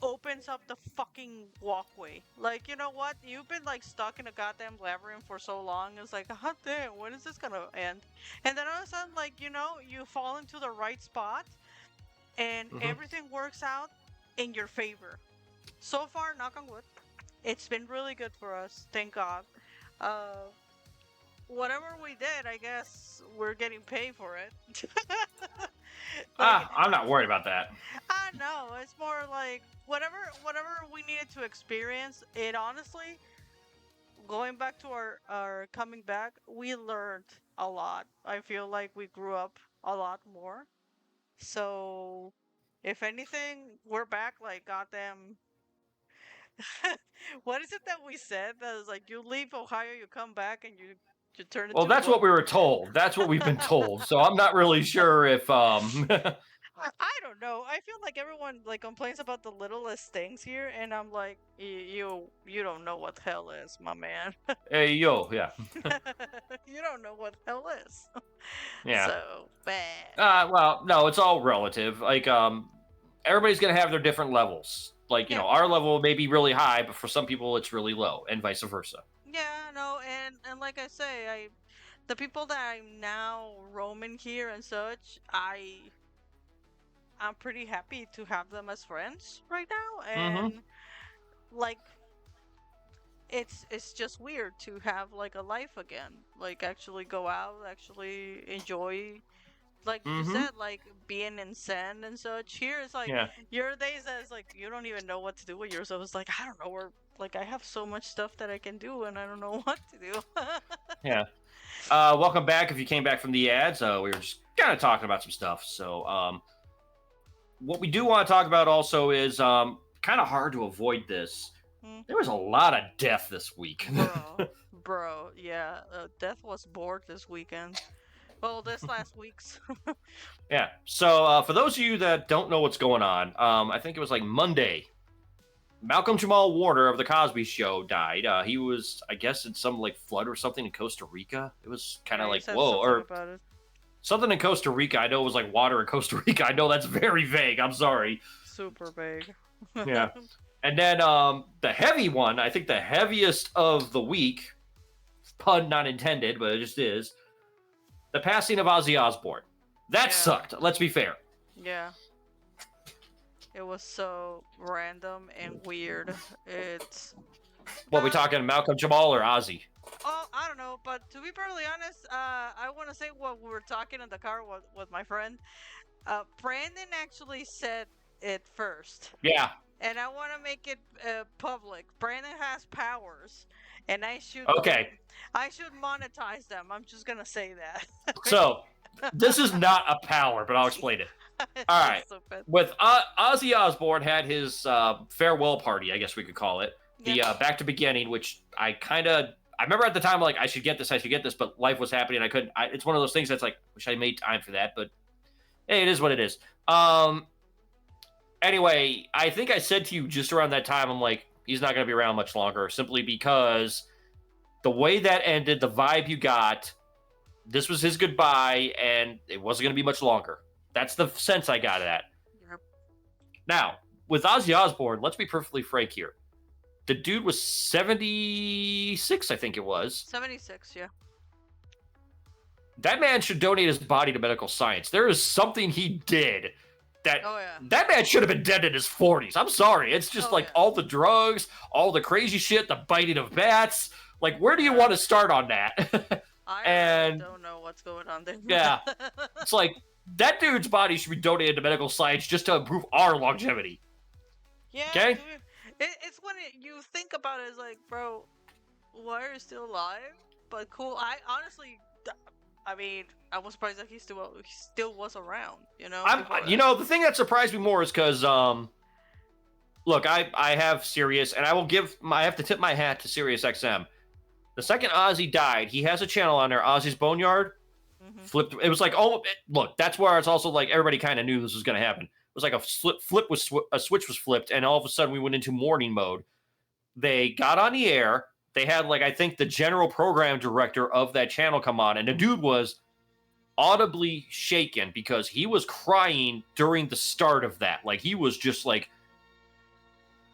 opens up the fucking walkway. Like, you know what? You've been like stuck in a goddamn labyrinth for so long. It's like, God damn, when is this gonna end? And then all of a sudden, like, you fall into the right spot and Hmm. everything works out in your favor. So far, knock on wood, it's been really good for us. Thank God. Uh, whatever we did, I guess we're getting paid for it. Like, I'm not worried about that. I know it's more like whatever we needed to experience. It honestly, going back to our coming back, we learned a lot. I feel like we grew up a lot more. So, if anything, we're back like goddamn. What is it that we said? That was like you leave Ohio, you come back, and you turn Well, into that's what? what we were told. That's what we've been told. So I'm not really sure if I don't know. I feel like everyone like complains about the littlest things here, and I'm like, you don't know what hell is, my man. hey yo, yeah. You don't know what hell is. Yeah. So bad. Well, no, it's all relative. Like, everybody's gonna have their different levels. Like, Yeah, our level may be really high, but for some people it's really low, and vice versa. yeah, no, and like I say, the people that I'm now roaming here and such, I'm pretty happy to have them as friends right now, Mm-hmm. and like it's just weird to have like a life again, like actually go out, actually enjoy, like you Mm-hmm. said, like being in sand and such. Here it's like Yeah. your days as like you don't even know what to do with yourself. It's like I don't know where, like I have so much stuff that I can do and I don't know what to do. Yeah. Welcome back. If you came back from the ads, we were just kind of talking about some stuff. So, what we do want to talk about also is kind of hard to avoid this. Hmm. There was a lot of death this week. Bro, yeah, Death was bored this weekend. Well, this last week's. Yeah. So, for those of you that don't know what's going on, I think it was like Monday. Malcolm Jamal Warner of the Cosby Show died. He was, I guess, in some like flood or something in Costa Rica. It was kind Yeah, of you like said whoa, something or about it. something in Costa Rica. I know it was like water in Costa Rica. I know that's very vague. I'm sorry. Super big. Yeah. And then the heavy one, I think the heaviest of the week, pun not intended, but it just is, the passing of Ozzy Osbourne. That Yeah. sucked. Let's be fair. Yeah. It was so random and weird. It's What we uh, talking, Malcolm Jamal or Ozzy? oh, I don't know, but to be perfectly honest, I want to say what we were talking in the car with my friend. Brandon actually said it first, Yeah. and I want to make it public. Brandon has powers, and Okay. I should monetize them. I'm just gonna say that. So this is not a power, but I'll explain it. It's All so right. stupid. With Ozzy Osbourne had his farewell party, I guess we could call it, the Yeah. Back to Beginning, which I remember at the time like I should get this, but life was happening. I couldn't. It's one of those things that's like wish I made time for that, but hey, it is what it is. Anyway, I think I said to you just around that time, I'm like, he's not going to be around much longer, simply because the way that ended, the vibe you got, this was his goodbye, and it wasn't going to be much longer. That's the sense I got of that. Yep. Now, with Ozzy Osbourne, let's be perfectly frank here. The dude was 76, I think it was. 76, yeah. That man should donate his body to medical science. There is something he did that that man should have been dead in his 40s. I'm sorry. It's just all the drugs, all the crazy shit, the biting of bats. Like, where do you want to start on that? I don't know what's going on there. Yeah. It's like, that dude's body should be donated to medical science just to improve our longevity. Yeah. Okay? It's when you think about it, it's like, bro, why are you still alive? But cool. I honestly, I was surprised that he still was around. You know. The thing that surprised me more is because, look, I have Sirius, and I have to tip my hat to Sirius XM. The second Ozzy died, he has a channel on there, Ozzy's Boneyard. Flipped. It was like, look, that's where it's also like everybody kind of knew this was going to happen. It was like a switch was flipped, and all of a sudden we went into morning mode. They got on the air. They had, I think the general program director of that channel come on, and the dude was audibly shaken because he was crying during the start of that. Like, he was just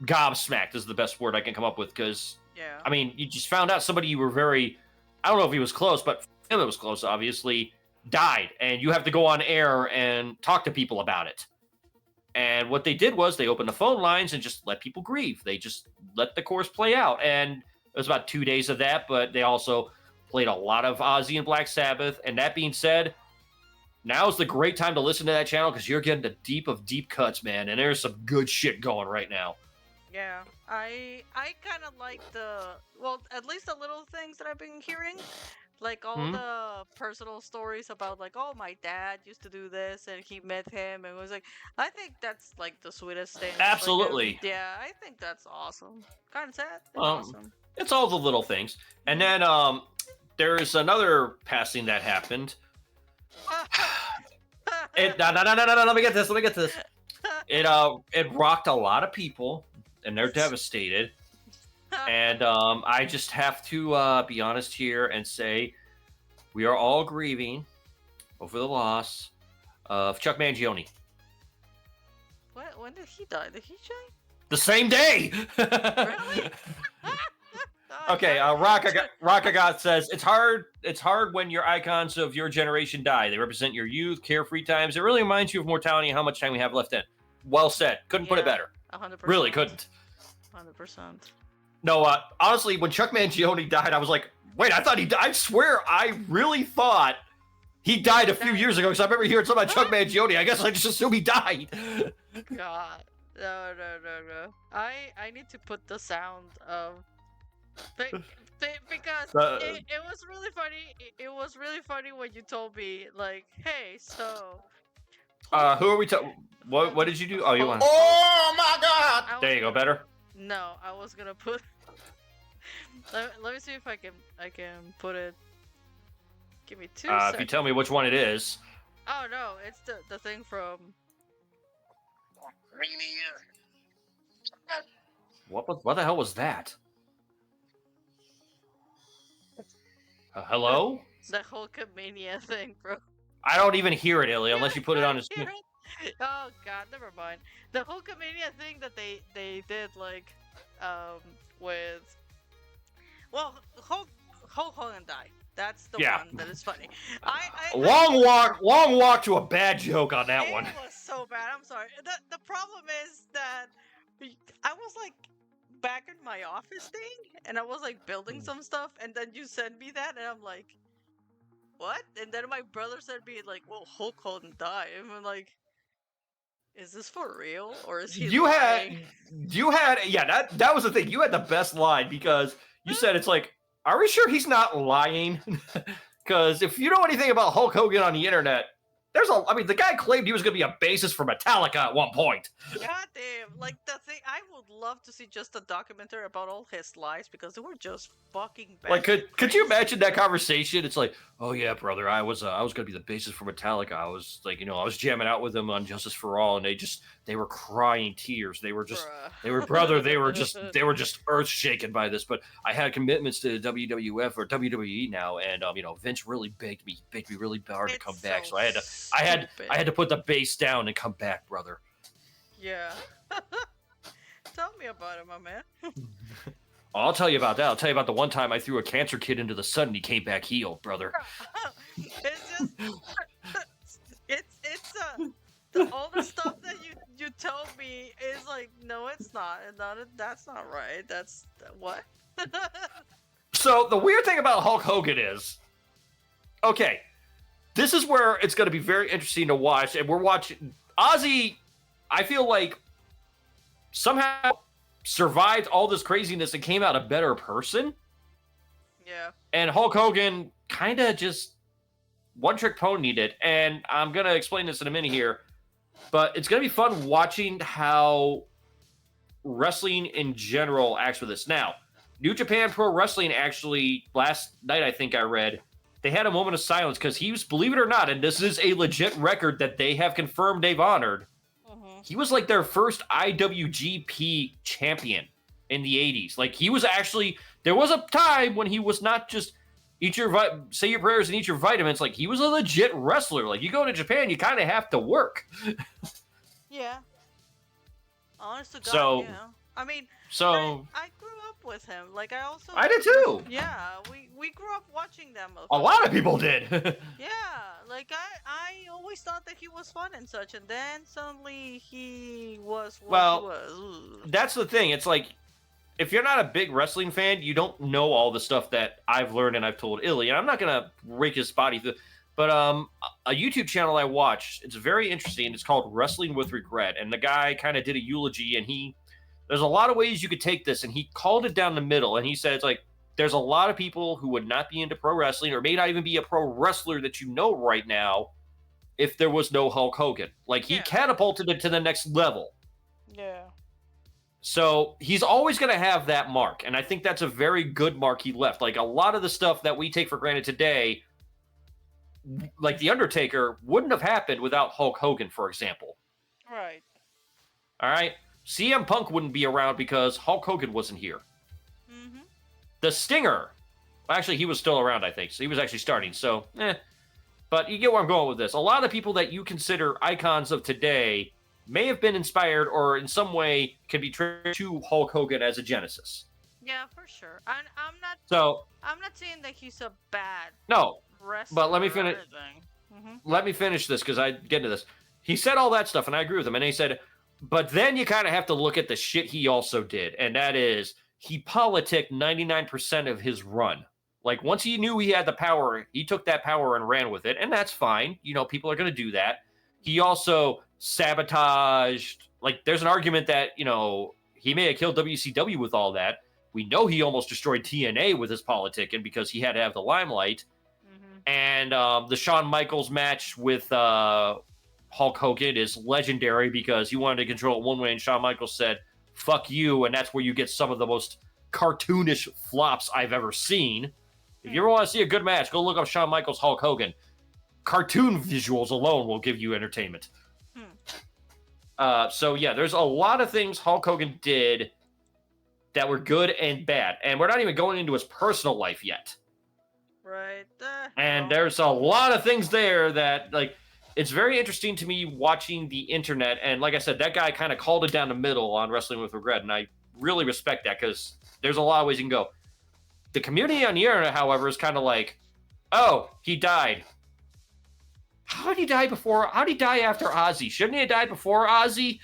gobsmacked is the best word I can come up with, because you just found out somebody you were very, I don't know if he was close, but for him it was close, obviously, died, and you have to go on air and talk to people about it. And what they did was they opened the phone lines and just let people grieve. They just let the course play out, and it was about 2 days of that, but they also played a lot of Ozzy and Black Sabbath. And that being said, now's the great time to listen to that channel, because you're getting the deep of deep cuts, man, and there's some good shit going right now. Yeah, I kind of like at least the little things that I've been hearing, like all the personal stories about my dad used to do this and he met him and was like, I think that's the sweetest thing. Absolutely. Yeah, I think that's awesome. Kind of sad, but awesome. It's all the little things. And then there's another passing that happened. No, let me get this. It rocked a lot of people, and they're devastated. And I just have to be honest here and say we are all grieving over the loss of Chuck Mangione. What? When did he die? Did he die? The same day! Really? Okay, Rockagot says, it's hard when your icons of your generation die. They represent your youth, carefree times. It really reminds you of mortality and how much time we have left in. Well said. Couldn't put it better. 100%. Really couldn't. 100%. No, honestly, when Chuck Mangione died, I was like, wait, I thought he died. I swear, I really thought he died a few years ago, because I remember hearing something about Chuck Mangione. I guess I just assumed he died. God. No. I need to put the sound of... because it was really funny. It was really funny when you told me, hey, so... who are we talking... What did you do? Oh, you want... Oh, my God! There you go, better? No, I was gonna put... let me see if I can put it... Give me 2 seconds. If you tell me which one it is... Oh, no, it's the thing from... What the hell was that? Hello? The Hulkamania thing, bro. I don't even hear it, Illy, unless you put it on his... Oh god, never mind. The Hulkamania thing that they did, with... Well, Hulk Hogan died. That's the one that is funny. Long walk to a bad joke on that one. It was so bad, I'm sorry. The problem is that I was, back in my office thing, and I was, building some stuff, and then you sent me that, and I'm like, what? And then my brother sent me, well, Hulk Hogan died, and I'm like, is this for real, or is he lying? That was the thing. You had the best line, because you said, it's like, are we sure he's not lying? Because if you know anything about Hulk Hogan on the internet, the guy claimed he was going to be a bassist for Metallica at one point. God damn! Like the thing, I would love to see just a documentary about all his lies because they were just fucking bad. Like, could you imagine that conversation? It's like, oh yeah, brother, I was going to be the bassist for Metallica. I was like, I was jamming out with them on Justice for All, and they were crying tears. They were just, they were just earth shaken by this. But I had commitments to WWF or WWE now, and Vince really begged me really hard to come back. So I had to put the bass down and come back, brother. Yeah. Tell me about it, my man. I'll tell you about that. I'll tell you about the one time I threw a cancer kid into the sun and he came back healed, brother. It's all the stuff that you told me is like, no, it's not. That's not right. That's what? So the weird thing about Hulk Hogan is, okay, this is where it's going to be very interesting to watch. And we're watching Ozzy. I feel like somehow survived all this craziness and came out a better person. Yeah. And Hulk Hogan kind of just one-trick ponied it. And I'm going to explain this in a minute here. But it's going to be fun watching how wrestling in general acts with this. Now, New Japan Pro Wrestling actually, last night I think I read, they had a moment of silence because he was, believe it or not, and this is a legit record that they have confirmed they've honored, he was like their first IWGP champion in the 80s. Like, he was actually, there was a time when he was not just say your prayers and eat your vitamins. Like, he was a legit wrestler. Like, you go to Japan, you kind of have to work. Yeah. Honest to God, so, yeah. I mean, so I grew up with him. Like, I did too. Yeah, we grew up watching them. A lot of people did. Yeah, like I always thought that he was fun and such, and then suddenly he was what he was. That's the thing. It's like, if you're not a big wrestling fan, you don't know all the stuff that I've learned and I've told Illy. And I'm not gonna rake his body through, but a YouTube channel I watched, it's very interesting. It's called Wrestling with Regret, and the guy kind of did a eulogy, and there's a lot of ways you could take this, and he called it down the middle, and he said it's like, there's a lot of people who would not be into pro wrestling or may not even be a pro wrestler that you know right now if there was no Hulk Hogan. Like, he catapulted it to the next level. Yeah. So he's always going to have that mark, and I think that's a very good mark he left. Like, a lot of the stuff that we take for granted today, like The Undertaker, wouldn't have happened without Hulk Hogan, for example. Right. All right? CM Punk wouldn't be around because Hulk Hogan wasn't here. Mm-hmm. The Stinger, well, actually, he was still around, I think, so he was actually starting, so, But you get where I'm going with this. A lot of the people that you consider icons of today may have been inspired or in some way can be traced to Hulk Hogan as a genesis. Yeah, for sure. I'm not saying that he's a bad wrestler. But let me finish. Let me finish this because I get into this. He said all that stuff, and I agree with him. And he said, but then you kind of have to look at the shit he also did, and that is he politicked 99% of his run. Like, once he knew he had the power, he took that power and ran with it, and that's fine. People are going to do that. He also sabotaged, like, there's an argument that, he may have killed WCW with all that. We know he almost destroyed TNA with his politicking because he had to have the limelight. Mm-hmm. And the Shawn Michaels match with Hulk Hogan is legendary because he wanted to control it one way, and Shawn Michaels said, fuck you, and that's where you get some of the most cartoonish flops I've ever seen. If you ever want to see a good match, go look up Shawn Michaels, Hulk Hogan. Cartoon visuals alone will give you entertainment. So yeah, there's a lot of things Hulk Hogan did that were good and bad, and we're not even going into his personal life yet. Right. And there's a lot of things there that, like, it's very interesting to me watching the internet, and like I said, that guy kind of called it down the middle on Wrestling with Regret, and I really respect that because there's a lot of ways you can go. The community on the internet, however, is kind of like, oh, he died. How did he die before? How did he die after Ozzy? Shouldn't he have died before Ozzy?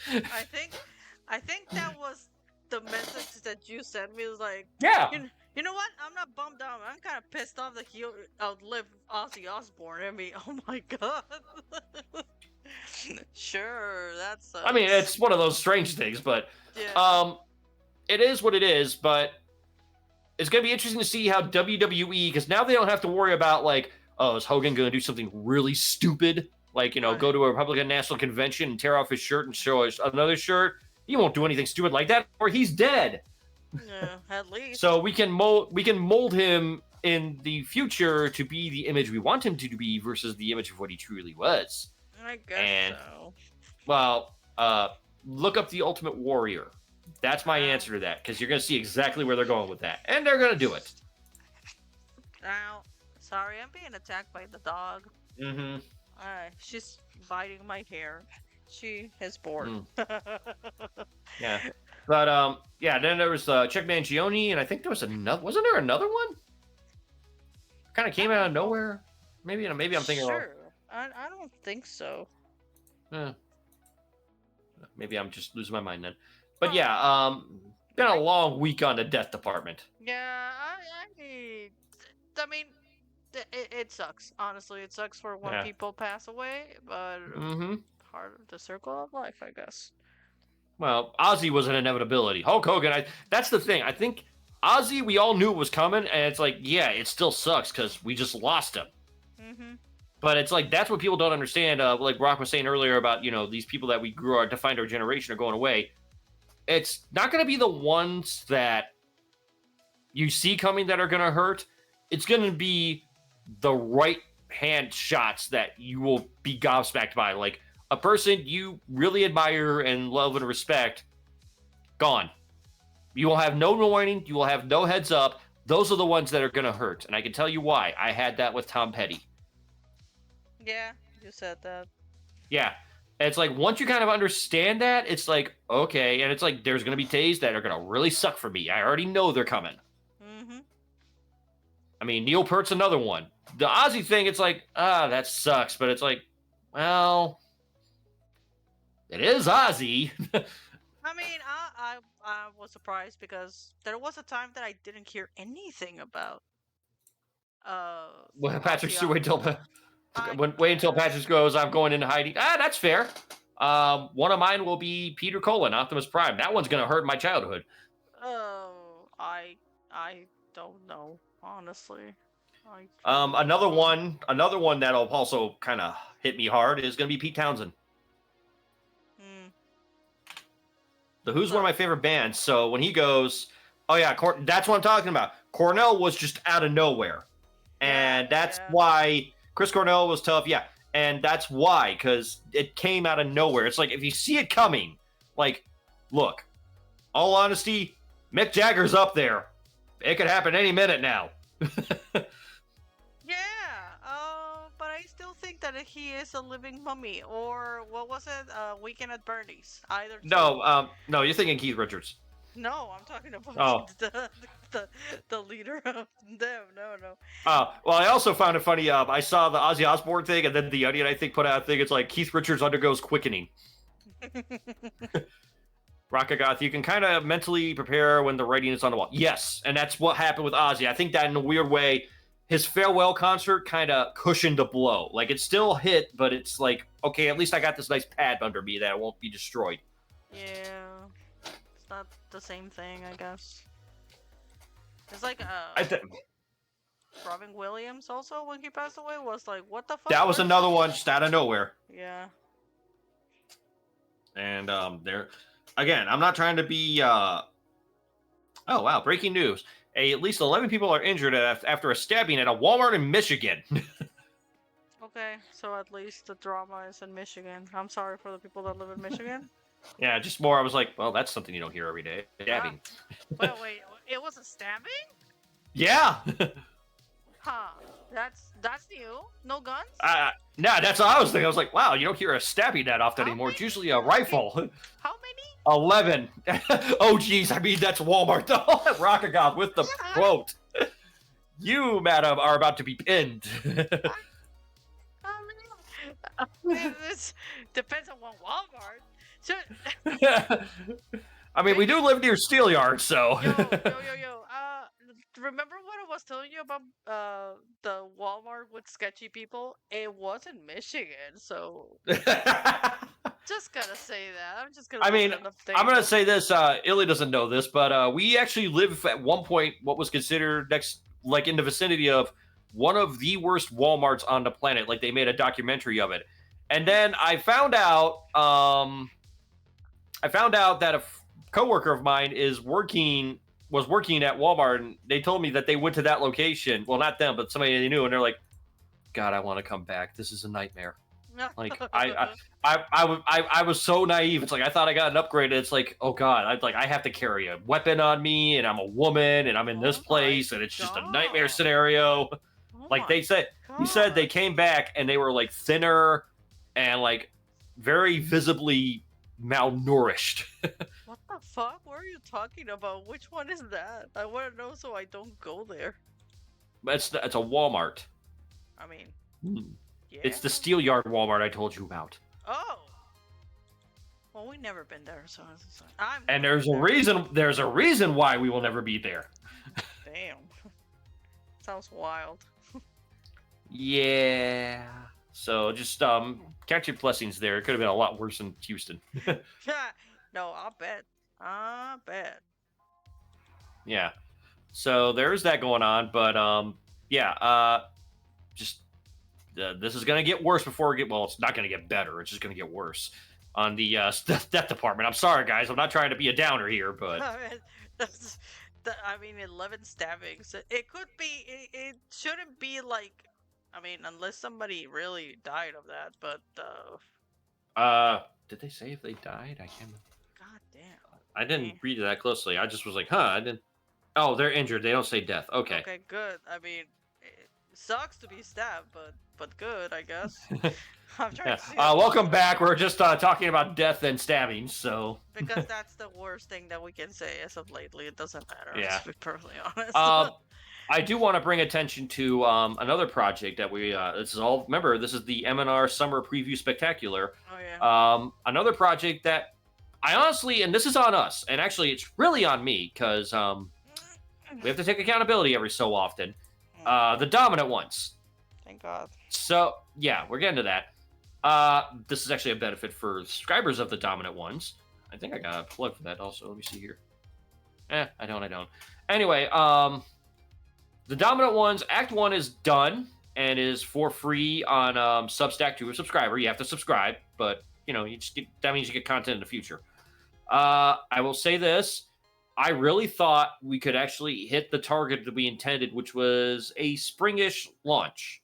I think that was the message that you sent me. It was like, yeah. You know what? I'm not bummed out. I'm kind of pissed off that he outlived Ozzy Osbourne. I mean, oh my god. Sure, that's. I mean, it's one of those strange things, but it is what it is. But it's gonna be interesting to see how WWE, because now they don't have to worry about like, oh, is Hogan gonna do something really stupid Like, Right. go to a Republican National Convention and tear off his shirt and show us another shirt. He won't do anything stupid like that, or he's dead. Yeah, at least. So we can mold him in the future to be the image we want him to be versus the image of what he truly was. I guess And so. well, look up The Ultimate Warrior. That's my answer to that, because you're going to see exactly where they're going with that. And they're going to do it. Ow. Sorry, I'm being attacked by the dog. Mm-hmm. She's biting my hair. She is bored. Yeah. But, yeah, then there was Chick Mangione, and I think there was another... Wasn't there another one? Kind of came out of nowhere? Maybe I'm thinking wrong. Sure. I don't think so. Maybe I'm just losing my mind then. But yeah, been a long week on the death department. Yeah, I mean, it sucks. Honestly, it sucks for when people pass away, but part of the circle of life, I guess. Well, Ozzy was an inevitability. Hulk Hogan, that's the thing. I think Ozzy, we all knew it was coming, and it's like, yeah, it still sucks because we just lost him. But it's like, that's what people don't understand. Like Brock was saying earlier about, these people that we defined our generation are going away. It's not going to be the ones that you see coming that are going to hurt. It's going to be the right hand shots that you will be gobsmacked by. Like a person you really admire and love and respect, gone. You will have no warning. You will have no heads up. Those are the ones that are going to hurt. And I can tell you why. I had that with Tom Petty. Yeah, you said that. Yeah. And it's like, once you kind of understand that, it's like, okay. And it's like, there's going to be days that are going to really suck for me. I already know they're coming. I mean, Neil Peart's another one. The Ozzy thing, it's like, that sucks. But it's like, well, it is Ozzy. I mean, I was surprised because there was a time that I didn't hear anything about. Well, Patrick Stewart, wait until guess. Patrick goes, I'm going into hiding. That's fair. One of mine will be Peter Cullen, Optimus Prime. That one's going to hurt my childhood. I don't know, honestly. Another one that'll also kind of hit me hard is going to be Pete Townsend. The Who's one of my favorite bands. So when he goes, oh yeah, that's what I'm talking about. Cornell was just out of nowhere. And that's why Chris Cornell was tough. Yeah. And that's why, because it came out of nowhere. It's like, if you see it coming, like, look, all honesty, Mick Jagger's up there. It could happen any minute now. But I still think that he is a living mummy. Or what was it? Weekend at Bernie's. Either two. No, you're thinking Keith Richards. No, I'm talking about the leader of them. No. Well, I also found it funny. I saw the Ozzy Osbourne thing, and then The Onion, I think, put out a thing. It's like Keith Richards undergoes quickening. Rockagoth, you can kind of mentally prepare when the writing is on the wall. Yes, and that's what happened with Ozzy. I think that in a weird way, his farewell concert kind of cushioned the blow. Like, it still hit, but it's like, okay, at least I got this nice pad under me that won't be destroyed. Yeah. It's not the same thing, I guess. It's like, Robin Williams also, when he passed away, was like, what the fuck? That was another one just out of nowhere. Yeah. And, again, I'm not trying to be, oh, wow, breaking news. At least 11 people are injured after a stabbing at a Walmart in Michigan. Okay, so at least the drama is in Michigan. I'm sorry for the people that live in Michigan. Yeah, just more, I was like, well, that's something you don't hear every day. Stabbing. Wait, it was a stabbing? Yeah! Huh, that's new. No guns? Nah, that's what I was thinking. I was like, wow, you don't hear a stabbing that often anymore. It's usually a rifle. How many? 11. Oh, geez, I mean, that's Walmart, though. Rockagoth with the quote. You, madam, are about to be pinned. This depends on what Walmart. So, I mean, we do live near Steelyard, so. Yo. Remember what I was telling you about the Walmart with sketchy people? It was in Michigan, so. Just gotta say that. I'm just gonna. I mean, I'm gonna say this. Illy doesn't know this, but we actually live at one point what was considered in the vicinity of one of the worst Walmarts on the planet. Like, they made a documentary of it, And then I found out that a coworker of mine was working at Walmart, and they told me that they went to that location. Well, not them, but somebody they knew, and they're like, "God, I want to come back. This is a nightmare." Like I was so naive. It's like I thought I got an upgrade. And it's like, oh God, I have to carry a weapon on me, and I'm a woman, and I'm in this place, and it's just a nightmare scenario. Like he said they came back and they were like thinner and like very visibly malnourished. What the fuck? What are you talking about? Which one is that? I want to know so I don't go there. It's a Walmart. I mean, yeah. It's the Steel Yard Walmart I told you about. Oh. Well, we've never been there, so and there's a reason. There's a reason why we will never be there. Damn. Sounds wild. Yeah. So just count your blessings there. It could have been a lot worse in Houston. No, I'll bet. I bet. Yeah. So there's that going on, but yeah. Just this is gonna get worse before it get. Well, it's not gonna get better. It's just gonna get worse on the death department. I'm sorry, guys. I'm not trying to be a downer here, but I mean, 11 stabbings. It could be. It shouldn't be like. I mean, unless somebody really died of that, but did they say if they died? I can't. God damn. I didn't read it that closely. I just was like, huh. I didn't. Oh, they're injured. They don't say death. Okay. Okay, good. I mean, it sucks to be stabbed, but good, I guess. I'm trying to see welcome back. We're just talking about death and stabbing, so. Because that's the worst thing that we can say as of lately. It doesn't matter. Yeah. To be perfectly honest. I do want to bring attention to another project that we. This is all. Remember, this is the MNR Summer Preview Spectacular. Oh yeah. Another project that I honestly, and this is on us, and actually, it's really on me because we have to take accountability every so often. The Dominant Ones. Thank God. So yeah, we're getting to that. This is actually a benefit for subscribers of the Dominant Ones. I think I got a plug for that also. Let me see here. I don't. Anyway, the Dominant Ones, Act 1 is done and is for free on Substack to a subscriber. You have to subscribe, but that means you get content in the future. I will say this. I really thought we could actually hit the target that we intended, which was a springish launch.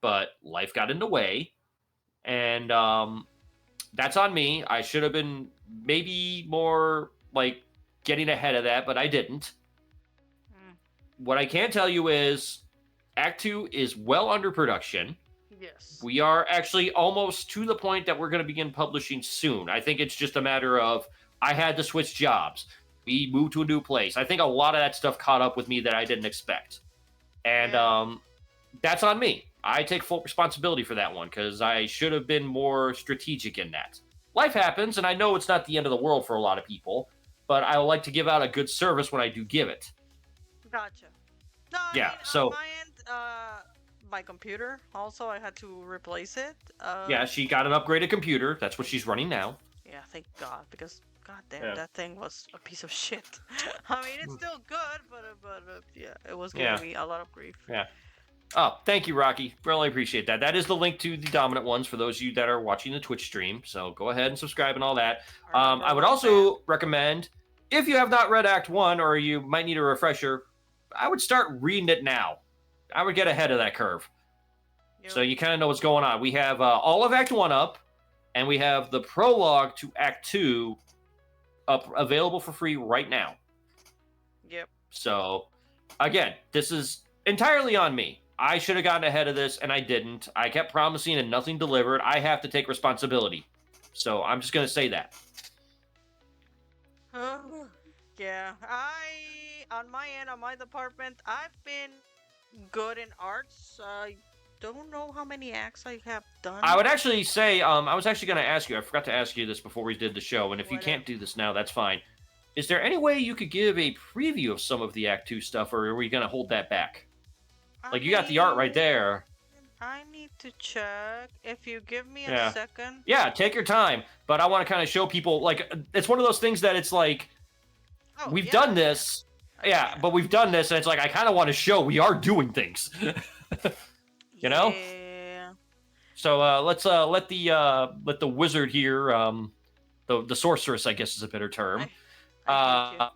But life got in the way, and that's on me. I should have been maybe more like getting ahead of that, but I didn't. What I can tell you is Act 2 is well under production. Yes. We are actually almost to the point that we're going to begin publishing soon. I think it's just a matter of I had to switch jobs. We moved to a new place. I think a lot of that stuff caught up with me that I didn't expect. And that's on me. I take full responsibility for that one because I should have been more strategic in that. Life happens, and I know it's not the end of the world for a lot of people, but I like to give out a good service when I do give it. Gotcha. No, I yeah, mean, so... on my end, my computer, also, I had to replace it. Yeah, she got an upgraded computer. That's what she's running now. Yeah, thank God, because, goddamn, that thing was a piece of shit. I mean, it's still good, but yeah, it was giving me a lot of grief. Yeah. Oh, thank you, Rocky. Really appreciate that. That is the link to the Dominant Ones for those of you that are watching the Twitch stream. So go ahead and subscribe and all that. I would also recommend, if you have not read Act 1 or you might need a refresher, I would start reading it now. I would get ahead of that curve. Yep. So you kind of know what's going on. We have all of Act 1 up, and we have the prologue to Act 2 up, available for free right now. Yep. So, again, this is entirely on me. I should have gotten ahead of this, and I didn't. I kept promising and nothing delivered. I have to take responsibility. So I'm just going to say that. Yeah, on my end, on my department, I've been good in arts. I don't know how many acts I have done. I would actually say, I was actually going to ask you, I forgot to ask you this before we did the show, and if you can't do this now, that's fine. Is there any way you could give a preview of some of the Act 2 stuff, or are we going to hold that back? Like, you got the art right there. I need to check. If you give me a second. Yeah, take your time. But I want to kind of show people, like, it's one of those things that it's like, we've done this. Yeah, but we've done this, and it's like, I kind of want to show we are doing things. You know? Yeah. So let's let the wizard here, the sorceress, I guess is a better term. I mute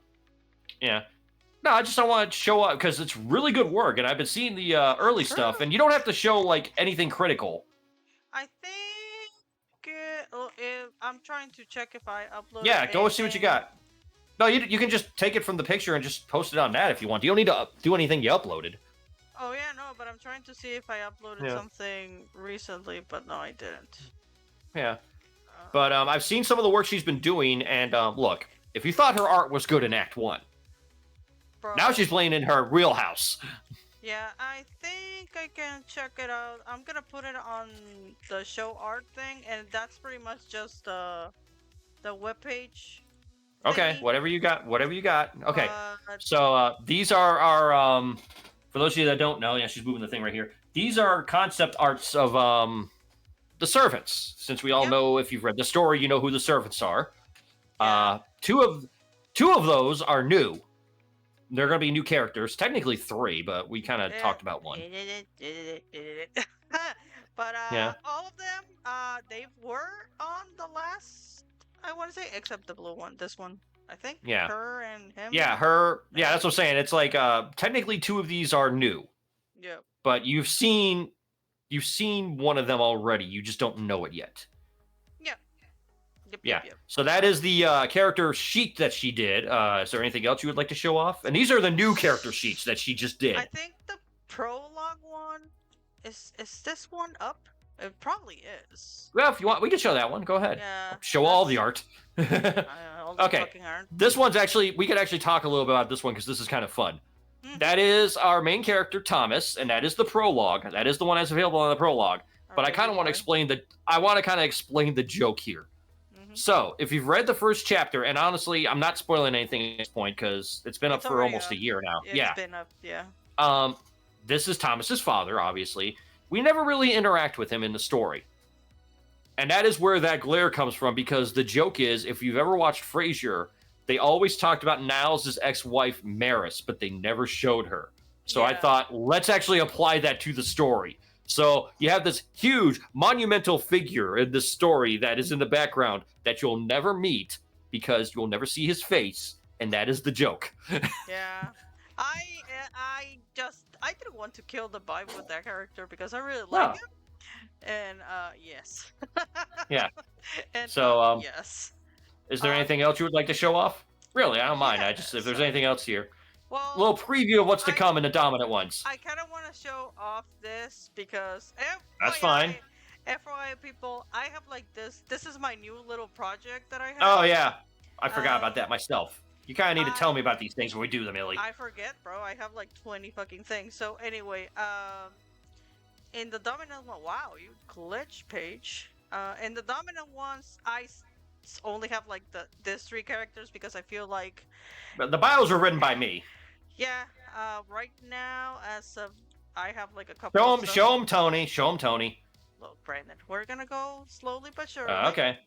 you. Yeah. No, I just don't want to show up because it's really good work, and I've been seeing the early True. stuff, and you don't have to show like anything critical. I think I'm trying to check if I uploaded Yeah, go see what you anything. got. No, you can just take it from the picture and just post it on that if you want. You don't need to do anything you uploaded. Oh yeah, no, but I'm trying to see if I uploaded something recently, but no, I didn't. Yeah. But I've seen some of the work she's been doing, and look, if you thought her art was good in Act 1, Bro, now she's playing in her real house. Yeah, I think I can check it out. I'm gonna put it on the show art thing, and that's pretty much just the webpage. Okay, thingy. whatever you got. Okay, But so these are our for those of you that don't know, yeah, she's moving the thing right here. These are concept arts of the servants. Since we all Yep. know, if you've read the story, you know who the servants are. Yeah. Two of those are new. They're going to be new characters. Technically 3, but we kind of talked about one. But Yeah. all of them, they were on the last, I want to say, except the blue one. This one, I think. Yeah. Her and him. Yeah, her. Yeah, that's what I'm saying. It's like technically 2 of these are new. Yep. But you've seen one of them already. You just don't know it yet. Yep. So that is the character sheet that she did. Is there anything else you would like to show off? And these are the new character sheets that she just did. I think the prologue one is this one up? It probably is. Well, if you want, we can show that one. Go ahead. Yeah. Show all the art. All the Okay. fucking art. This one's actually, we could actually talk a little bit about this one because this is kind of fun. Mhm. That is our main character, Thomas, and that is the prologue. That is the one that's available on the prologue. But I kind of want to explain explain the joke here. So, if you've read the first chapter, and honestly, I'm not spoiling anything at this point because it's been up for almost a year now. It's been up, yeah. This is Thomas's father, obviously. We never really interact with him in the story. And that is where that glare comes from, because the joke is, if you've ever watched Frasier, they always talked about Niles' ex-wife, Maris, but they never showed her. So I thought, let's actually apply that to the story. So you have this huge, monumental figure in this story that is in the background that you'll never meet because you'll never see his face, and that is the joke. Yeah. I didn't want to kill the vibe with that character because I really like him. And yes. Yeah. And So yes. Is there anything else you would like to show off? Really, I don't mind. I just, if there's anything else here. Well, a little preview of what's to come in the Dominant Ones. I kind of want to show off this because that's fine. FYI, people, I have like this. This is my new little project that I have. Oh yeah, I forgot about that myself. You kind of need to tell me about these things when we do them, Illy. I forget, bro. I have like 20 fucking things. So anyway, in the Dominant one, wow, you glitch page. In the Dominant ones, I only have like these 3 characters because I feel like. But the bios are written by me. Yeah, right now, as of, I have like a couple. Show him, Tony. Show him, Tony. Look, Brandon, we're gonna go slowly but surely. Okay.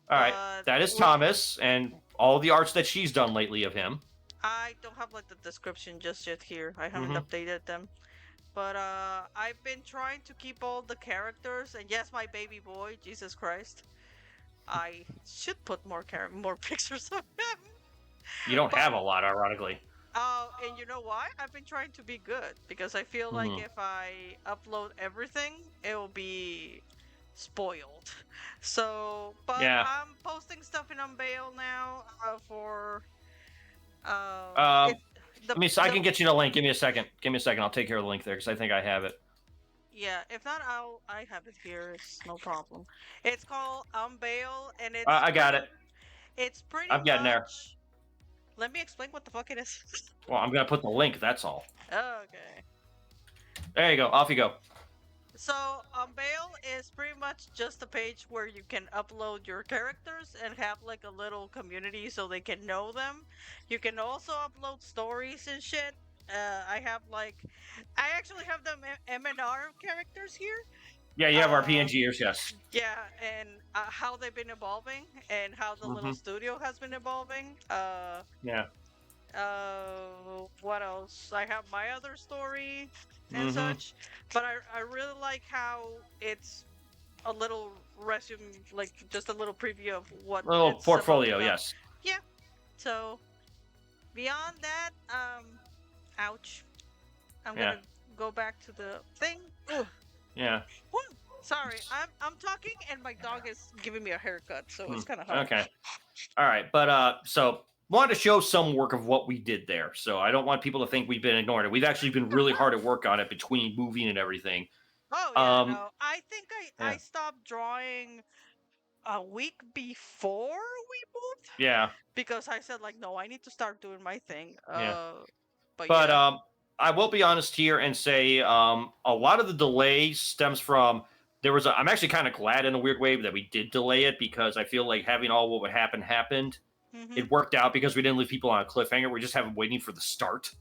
All right. That is Thomas, and all the arts that she's done lately of him. I don't have like the description just yet here. I haven't updated them. But I've been trying to keep all the characters, and yes, my baby boy, Jesus Christ. I should put more pictures of him. You don't have a lot, ironically. Oh, and you know why? I've been trying to be good because I feel like if I upload everything, it will be spoiled. So, but I'm posting stuff in Unveil now for. I can get you the link. Give me a second. I'll take care of the link there because I think I have it. Yeah, if not, I have it here. It's no problem. It's called Unveil, and it's. I got it. It's pretty. I'm getting there. Let me explain what the fuck it is. Well, I'm gonna put the link. That's all. Okay. There you go. Off you go. So, Unveil is pretty much just a page where you can upload your characters and have like a little community so they can know them. You can also upload stories and shit. I actually have the MNR characters here. Yeah, you have our PNGers, yes. Yeah, and how they've been evolving and how the little studio has been evolving. Yeah. What else? I have my other story and such, but I really like how it's a little resume, like just a little preview of what Little it's portfolio, about. yes. Yeah. So beyond that, ouch. I'm Yeah. gonna go back to the thing. Ugh. Yeah. Woo! Sorry, I'm talking and my dog is giving me a haircut, so it's kind of hard. Okay. All right, but so wanted to show some work of what we did there. So I don't want people to think we've been ignoring it. We've actually been really hard at work on it between moving and everything. Oh yeah, Um, no. I think I yeah, stopped drawing a week before we moved yeah, because I said like no, I need to start doing my thing. yeah. But But yeah. I will be honest here and say a lot of the delay stems from there was. I'm actually kind of glad in a weird way that we did delay it because I feel like having all what would happen happened. Mhm. It worked out because we didn't leave people on a cliffhanger. We just have them waiting for the start.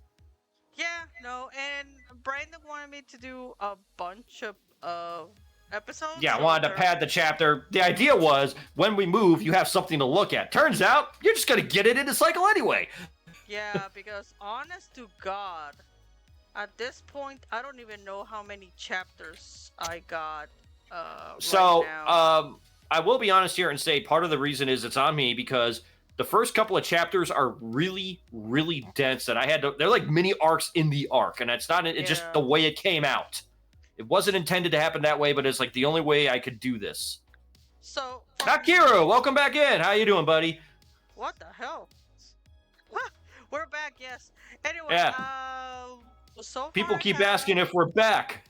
Yeah, no, and Brandon wanted me to do a bunch of episodes, Yeah, I so wanted to there. pad the chapter. The idea was when we move, you have something to look at. Turns out you're just gonna get it in a cycle anyway. Yeah, because honest to God, at this point, I don't even know how many chapters I got right So, now. I will be honest here and say part of the reason is it's on me because the first couple of chapters are really, really dense, and I had to. They're like mini arcs in the arc, and it's not. It's just Yeah. the way it came out. It wasn't intended to happen that way, but it's like the only way I could do this. So, Nakiru, welcome back in. How you doing, buddy? what the hell? We're back, yes. Anyway, Yeah. so People far I keep have, asking if we're back.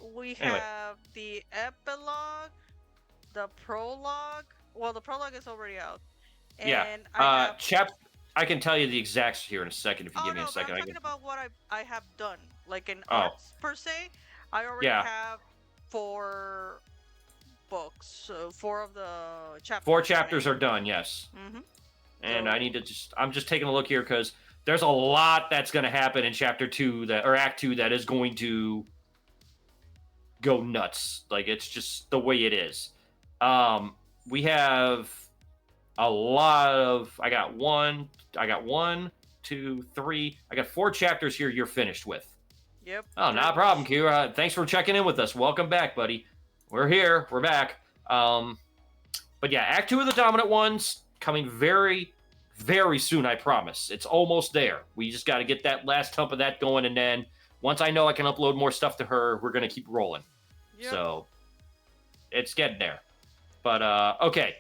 we Anyway. have the epilogue, the prologue. Well, the prologue is already out. And Yeah. I have. I can tell you the exacts here in a second if you Oh give me no, a but I'm second. talking about what I have done. Like in Oh. arts per se, I already Yeah. have 4 books. So 4 of the chapters. 4 chapters are done, yes. Mm-hmm. And So- I need to I'm just taking a look here because there's a lot that's going to happen in chapter 2 or act 2 that is going to go nuts. Like it's just the way it is. We have a lot of I got one, 2, 3. I got 4 chapters here you're finished with. Yep. Oh, not a problem, Q. Thanks for checking in with us. Welcome back, buddy. We're here. We're back. But yeah, Act 2 of the Dominant Ones coming very, very soon, I promise. It's almost there. We just got to get that last hump of that going, and then once I know I can upload more stuff to her, we're going to keep rolling. Yep. So it's getting there. But, okay.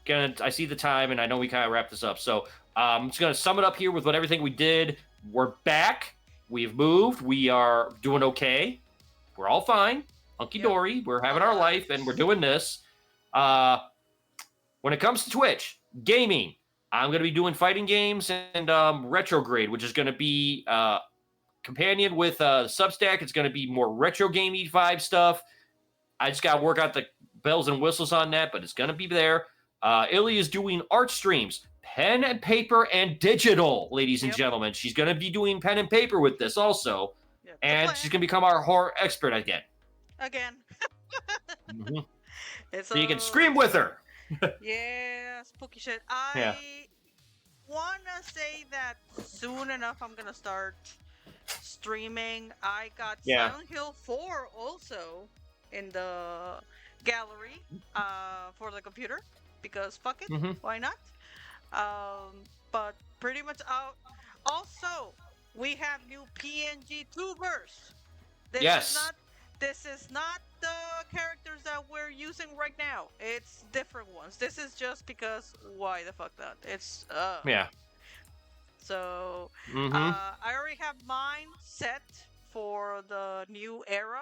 I see the time, and I know we kind of wrap this up. So I'm just going to sum it up here with everything we did. We're back. We've moved. We are doing okay. We're all fine. Hunky-dory. Yep. We're having our life, and we're doing this. When it comes to Twitch, gaming, I'm going to be doing fighting games and Retrograde, which is going to be companion with Substack. It's going to be more retro gamey vibe stuff. I just got to work out the bells and whistles on that, but it's going to be there. Illy is doing art streams, pen and paper and digital, ladies and gentlemen. She's going to be doing pen and paper with this also. Yep. And she's going to become our horror expert again. Mm-hmm. So you can scream with her. Yeah, spooky shit. I want to say that soon enough I'm going to start streaming. I got Silent Hill 4 also in the gallery for the computer because fuck it, why not? But pretty much out. Also, we have new PNG tubers. This is not the characters that we're using right now. It's different ones. This is just because why the fuck not? It's So I already have mine set for the new era,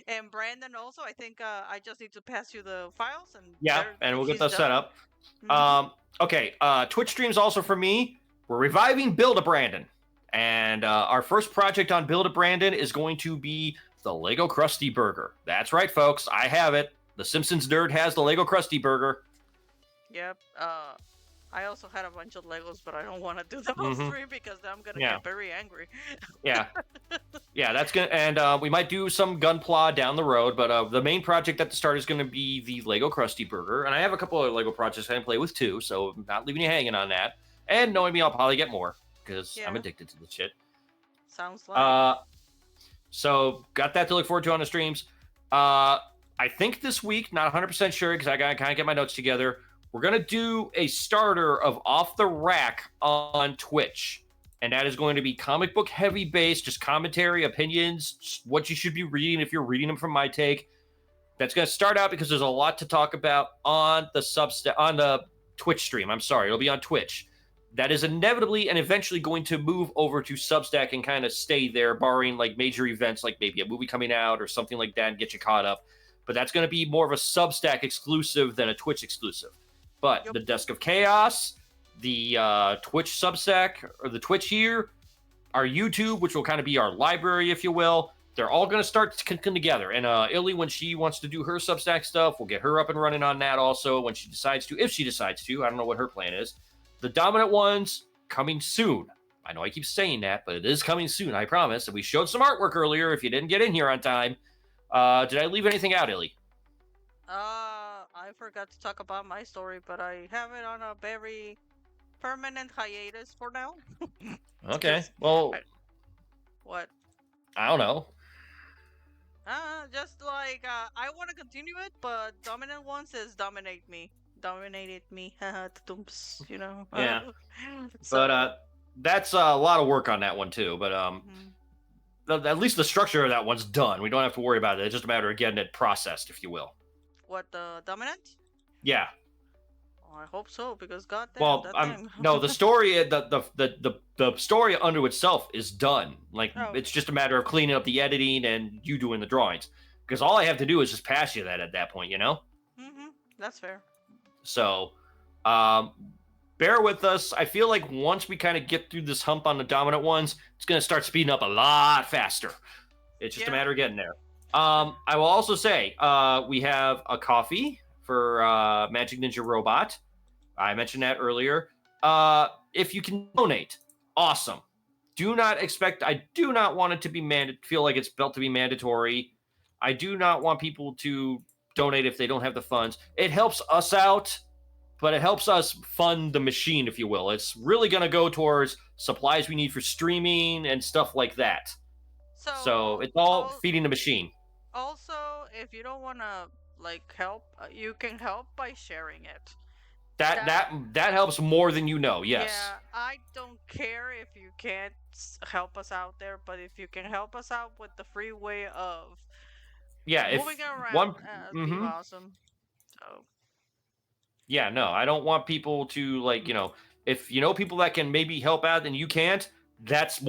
and Brandon also. I think I just need to pass you the files and and we'll get that set up. Mm-hmm. Okay, Twitch streams also for me. We're reviving Build-A-Brandon, and our first project on Build-A-Brandon is going to be the Lego Krusty Burger. That's right, folks. I have it. The Simpsons nerd has the Lego Krusty Burger. Yep. I also had a bunch of Legos, but I don't want to do them on stream because I'm gonna get very angry. Yeah, that's gonna, and we might do some Gunpla down the road, but the main project at the start is gonna be the Lego Krusty Burger, and I have a couple of Lego projects I can play with too, so I'm not leaving you hanging on that. And knowing me, I'll probably get more because I'm addicted to the shit. Sounds like. So got that to look forward to on the streams. I think this week, not 100% sure because I got to kind of get my notes together. We're going to do a starter of Off the Rack on Twitch. And that is going to be comic book heavy based, just commentary, opinions, what you should be reading if you're reading them from my take. That's going to start out because there's a lot to talk about on the Twitch stream. I'm sorry, it'll be on Twitch. That is inevitably and eventually going to move over to Substack and kind of stay there, barring like major events like maybe a movie coming out or something like that and get you caught up. But that's going to be more of a Substack exclusive than a Twitch exclusive. But the Desk of Chaos, the Twitch Substack, or the Twitch here, our YouTube, which will kind of be our library, if you will, they're all going to start to come together. And Illy, when she wants to do her Substack stuff, we'll get her up and running on that also when she decides to, if she decides to. I don't know what her plan is. The Dominant Ones, coming soon. I know I keep saying that, but it is coming soon, I promise. And we showed some artwork earlier if you didn't get in here on time. Did I leave anything out, Illy? I forgot to talk about my story, but I have it on a very permanent hiatus for now. Okay, well... What? I don't know. Just like, I want to continue it, but Dominant One says dominated me, you know? Yeah. So, But, that's a lot of work on that one, too. But, at least the structure of that one's done. We don't have to worry about it. It's just a matter of getting it processed, if you will. What, the Dominant? Yeah. Oh, I hope so, because goddamn, Well, that thing. no, the story, the story unto itself is done. Like, it's just a matter of cleaning up the editing and you doing the drawings. Because all I have to do is just pass you that at that point, you know? Mm-hmm. That's fair. So, bear with us. I feel like once we kind of get through this hump on the Dominant Ones, it's going to start speeding up a lot faster. It's just a matter of getting there. I will also say, we have a coffee for Magic Ninja Robot. I mentioned that earlier. If you can donate, awesome. I do not want it to feel like it's built to be mandatory. I do not want people to donate if they don't have the funds. It helps us out, but it helps us fund the machine, if you will. It's really going to go towards supplies we need for streaming and stuff like that. So it's all feeding the machine. Also, if you don't want to like help, you can help by sharing it. That helps more than you know. Yes. Yeah, I don't care if you can't help us out there, but if you can help us out with the free way of moving around, it'd be awesome. So. Yeah, no, I don't want people to like, if you know people that can maybe help out and you can't, that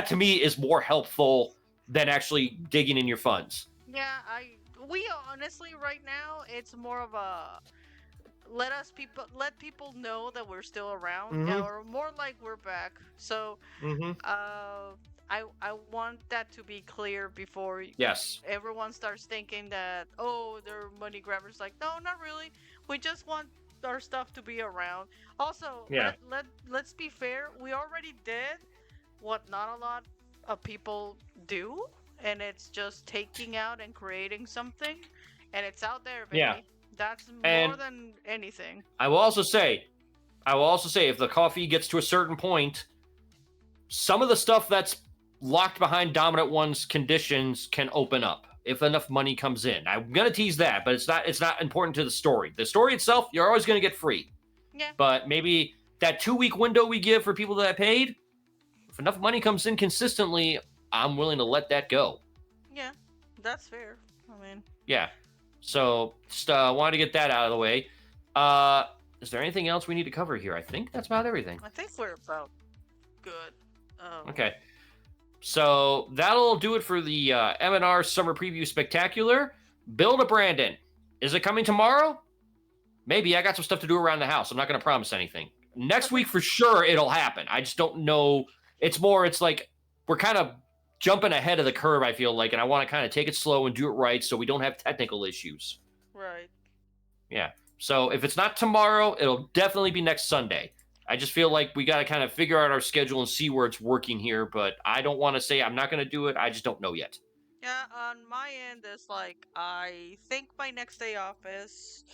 to me is more helpful than actually digging in your funds. Yeah, we honestly right now it's more of a let people know that we're still around, or more like we're back. So, I want that to be clear before everyone starts thinking that they're money grabbers. Like, no, not really. We just want our stuff to be around. Also, let's be fair. We already did what not a lot of people do, and it's just taking out and creating something, and it's out there, baby. Yeah. That's more than anything. I will also say, if the coffee gets to a certain point, some of the stuff that's locked behind Dominant One's conditions can open up if enough money comes in. I'm gonna tease that, but it's not important to the story. The story itself, you're always gonna get free. Yeah. But maybe that 2-week window we give for people that paid, if enough money comes in consistently, I'm willing to let that go. Yeah, that's fair. I mean. Yeah. So just wanted to get that out of the way. Is there anything else we need to cover here? I think that's about everything. I think we're about good. Okay. So that'll do it for the MNR Summer Preview Spectacular. Build a Brandon. Is it coming tomorrow? Maybe. I got some stuff to do around the house. I'm not going to promise anything. Next week, for sure, it'll happen. I just don't know. It's like we're kind of jumping ahead of the curve, I feel like, and I want to kind of take it slow and do it right so we don't have technical issues. Right. Yeah. So if it's not tomorrow, it'll definitely be next Sunday. I just feel like we got to kind of figure out our schedule and see where it's working here, but I don't want to say I'm not going to do it. I just don't know yet. Yeah, on my end, it's like, I think my next day off is...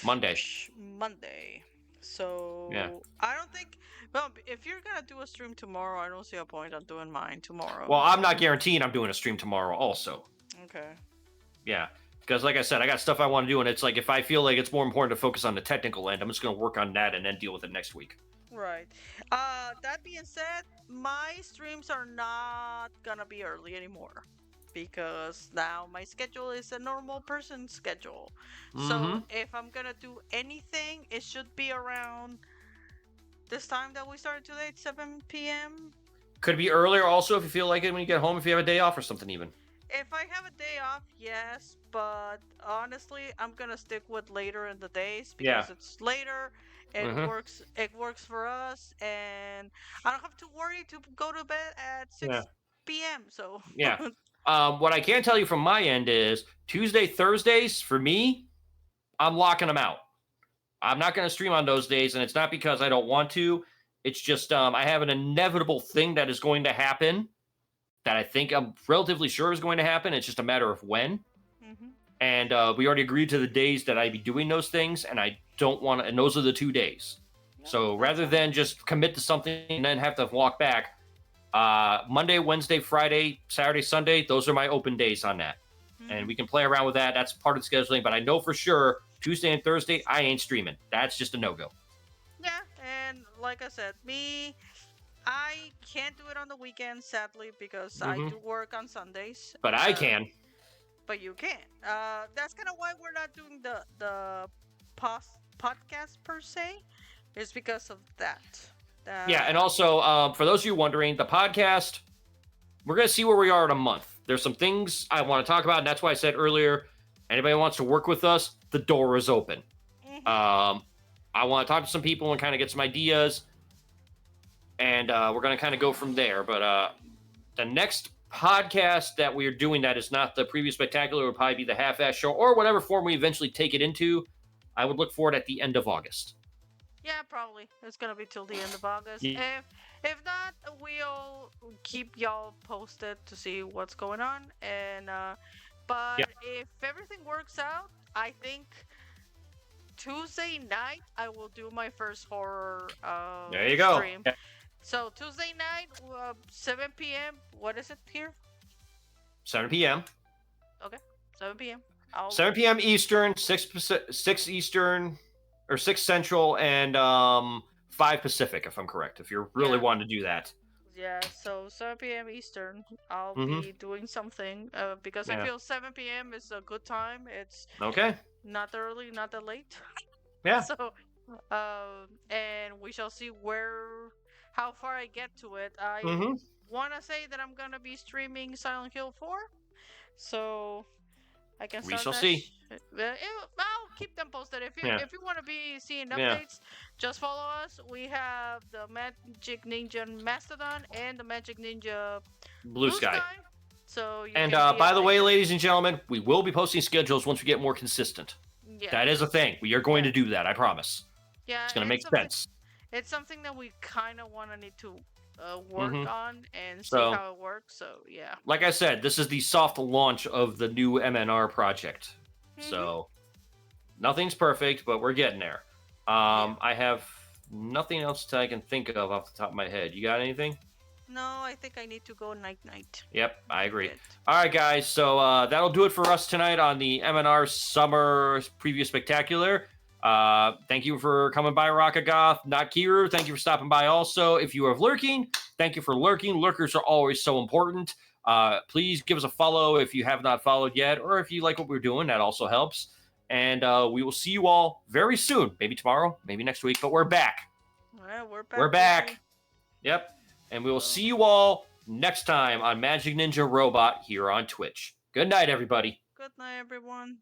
Monday. So, yeah. I don't think... Well, if you're going to do a stream tomorrow, I don't see a point on doing mine tomorrow. Well, I'm not guaranteeing I'm doing a stream tomorrow also. Okay. Yeah. Because, like I said, I got stuff I want to do, and it's like if I feel like it's more important to focus on the technical end, I'm just going to work on that and then deal with it next week. Right. That being said, my streams are not gonna be early anymore because now my schedule is a normal person's schedule. So if I'm gonna do anything, it should be around this time that we started today, 7 p.m. Could be earlier also if you feel like it when you get home, if you have a day off or something even. If I have a day off, yes, but honestly, I'm gonna stick with later in the days because it's later. It works. It works for us, and I don't have to worry to go to bed at 6 p.m. So what I can tell you from my end is Tuesday, Thursdays for me, I'm locking them out. I'm not going to stream on those days, and it's not because I don't want to. It's just I have an inevitable thing that is going to happen that I think I'm relatively sure is going to happen. It's just a matter of when. And we already agreed to the days that I'd be doing those things, and I don't want to, and those are the 2 days. So rather than just commit to something and then have to walk back, Monday, Wednesday, Friday, Saturday, Sunday, those are my open days on that. And we can play around with that. That's part of the scheduling, but I know for sure Tuesday and Thursday, I ain't streaming. That's just a no-go. Yeah, and like I said, I can't do it on the weekends, sadly, because I do work on Sundays. But I can. But you can. That's kind of why we're not doing the podcast per se. Is because of that. Yeah, and also, for those of you wondering, the podcast, we're going to see where we are in a month. There's some things I want to talk about, and that's why I said earlier, anybody wants to work with us, the door is open. I want to talk to some people and kind of get some ideas, and we're going to kind of go from there. But the next podcast that we are doing that is not the Preview Spectacular, would probably be the half-ass show, or whatever form we eventually take it into. I would look for it at the end of August. Yeah, probably. It's gonna be till the end of August. Yeah. If not, we'll keep y'all posted to see what's going on. And but if everything works out, I think Tuesday night I will do my first horror there you go. stream. Yeah. So Tuesday night, 7 p.m. What is it here? 7 p.m. Okay, 7 p.m. 7 p.m. Eastern, 6 Eastern, or 6 Central, and 5 Pacific, if I'm correct, if you're really wanting to do that. Yeah, so 7 p.m. Eastern, I'll be doing something, because I feel 7 p.m. is a good time. It's not early, not that late. Yeah. So, and we shall see how far I get to it. I want to say that I'm going to be streaming Silent Hill 4, so I can start. We shall see. I'll keep them posted. If you want to be seeing updates, just follow us. We have the Magic Ninja Mastodon and the Magic Ninja Blue Sky. So you by the way, ladies and gentlemen, we will be posting schedules once we get more consistent. Yeah. That is a thing. We are going to do that, I promise. Yeah, it's going to make sense. It's something that we kind of need to work on and see how it works. So, yeah. Like I said, this is the soft launch of the new MNR project. So, nothing's perfect, but we're getting there. I have nothing else that I can think of off the top of my head. You got anything? No, I think I need to go night-night. Yep, I agree. All right, guys. So, that'll do it for us tonight on the MNR Summer Preview Spectacular. Thank you for coming by, Rockagoth. Not Kiru, thank you for stopping by also. If you are lurking, thank you for lurking. Lurkers are always so important. Please give us a follow if you have not followed yet, or if you like what we're doing, that also helps. And we will see you all very soon. Maybe tomorrow, maybe next week, but we're back. Yeah, we're back. We're back. Yep. And we will see you all next time on Magic Ninja Robot here on Twitch. Good night, everybody. Good night, everyone.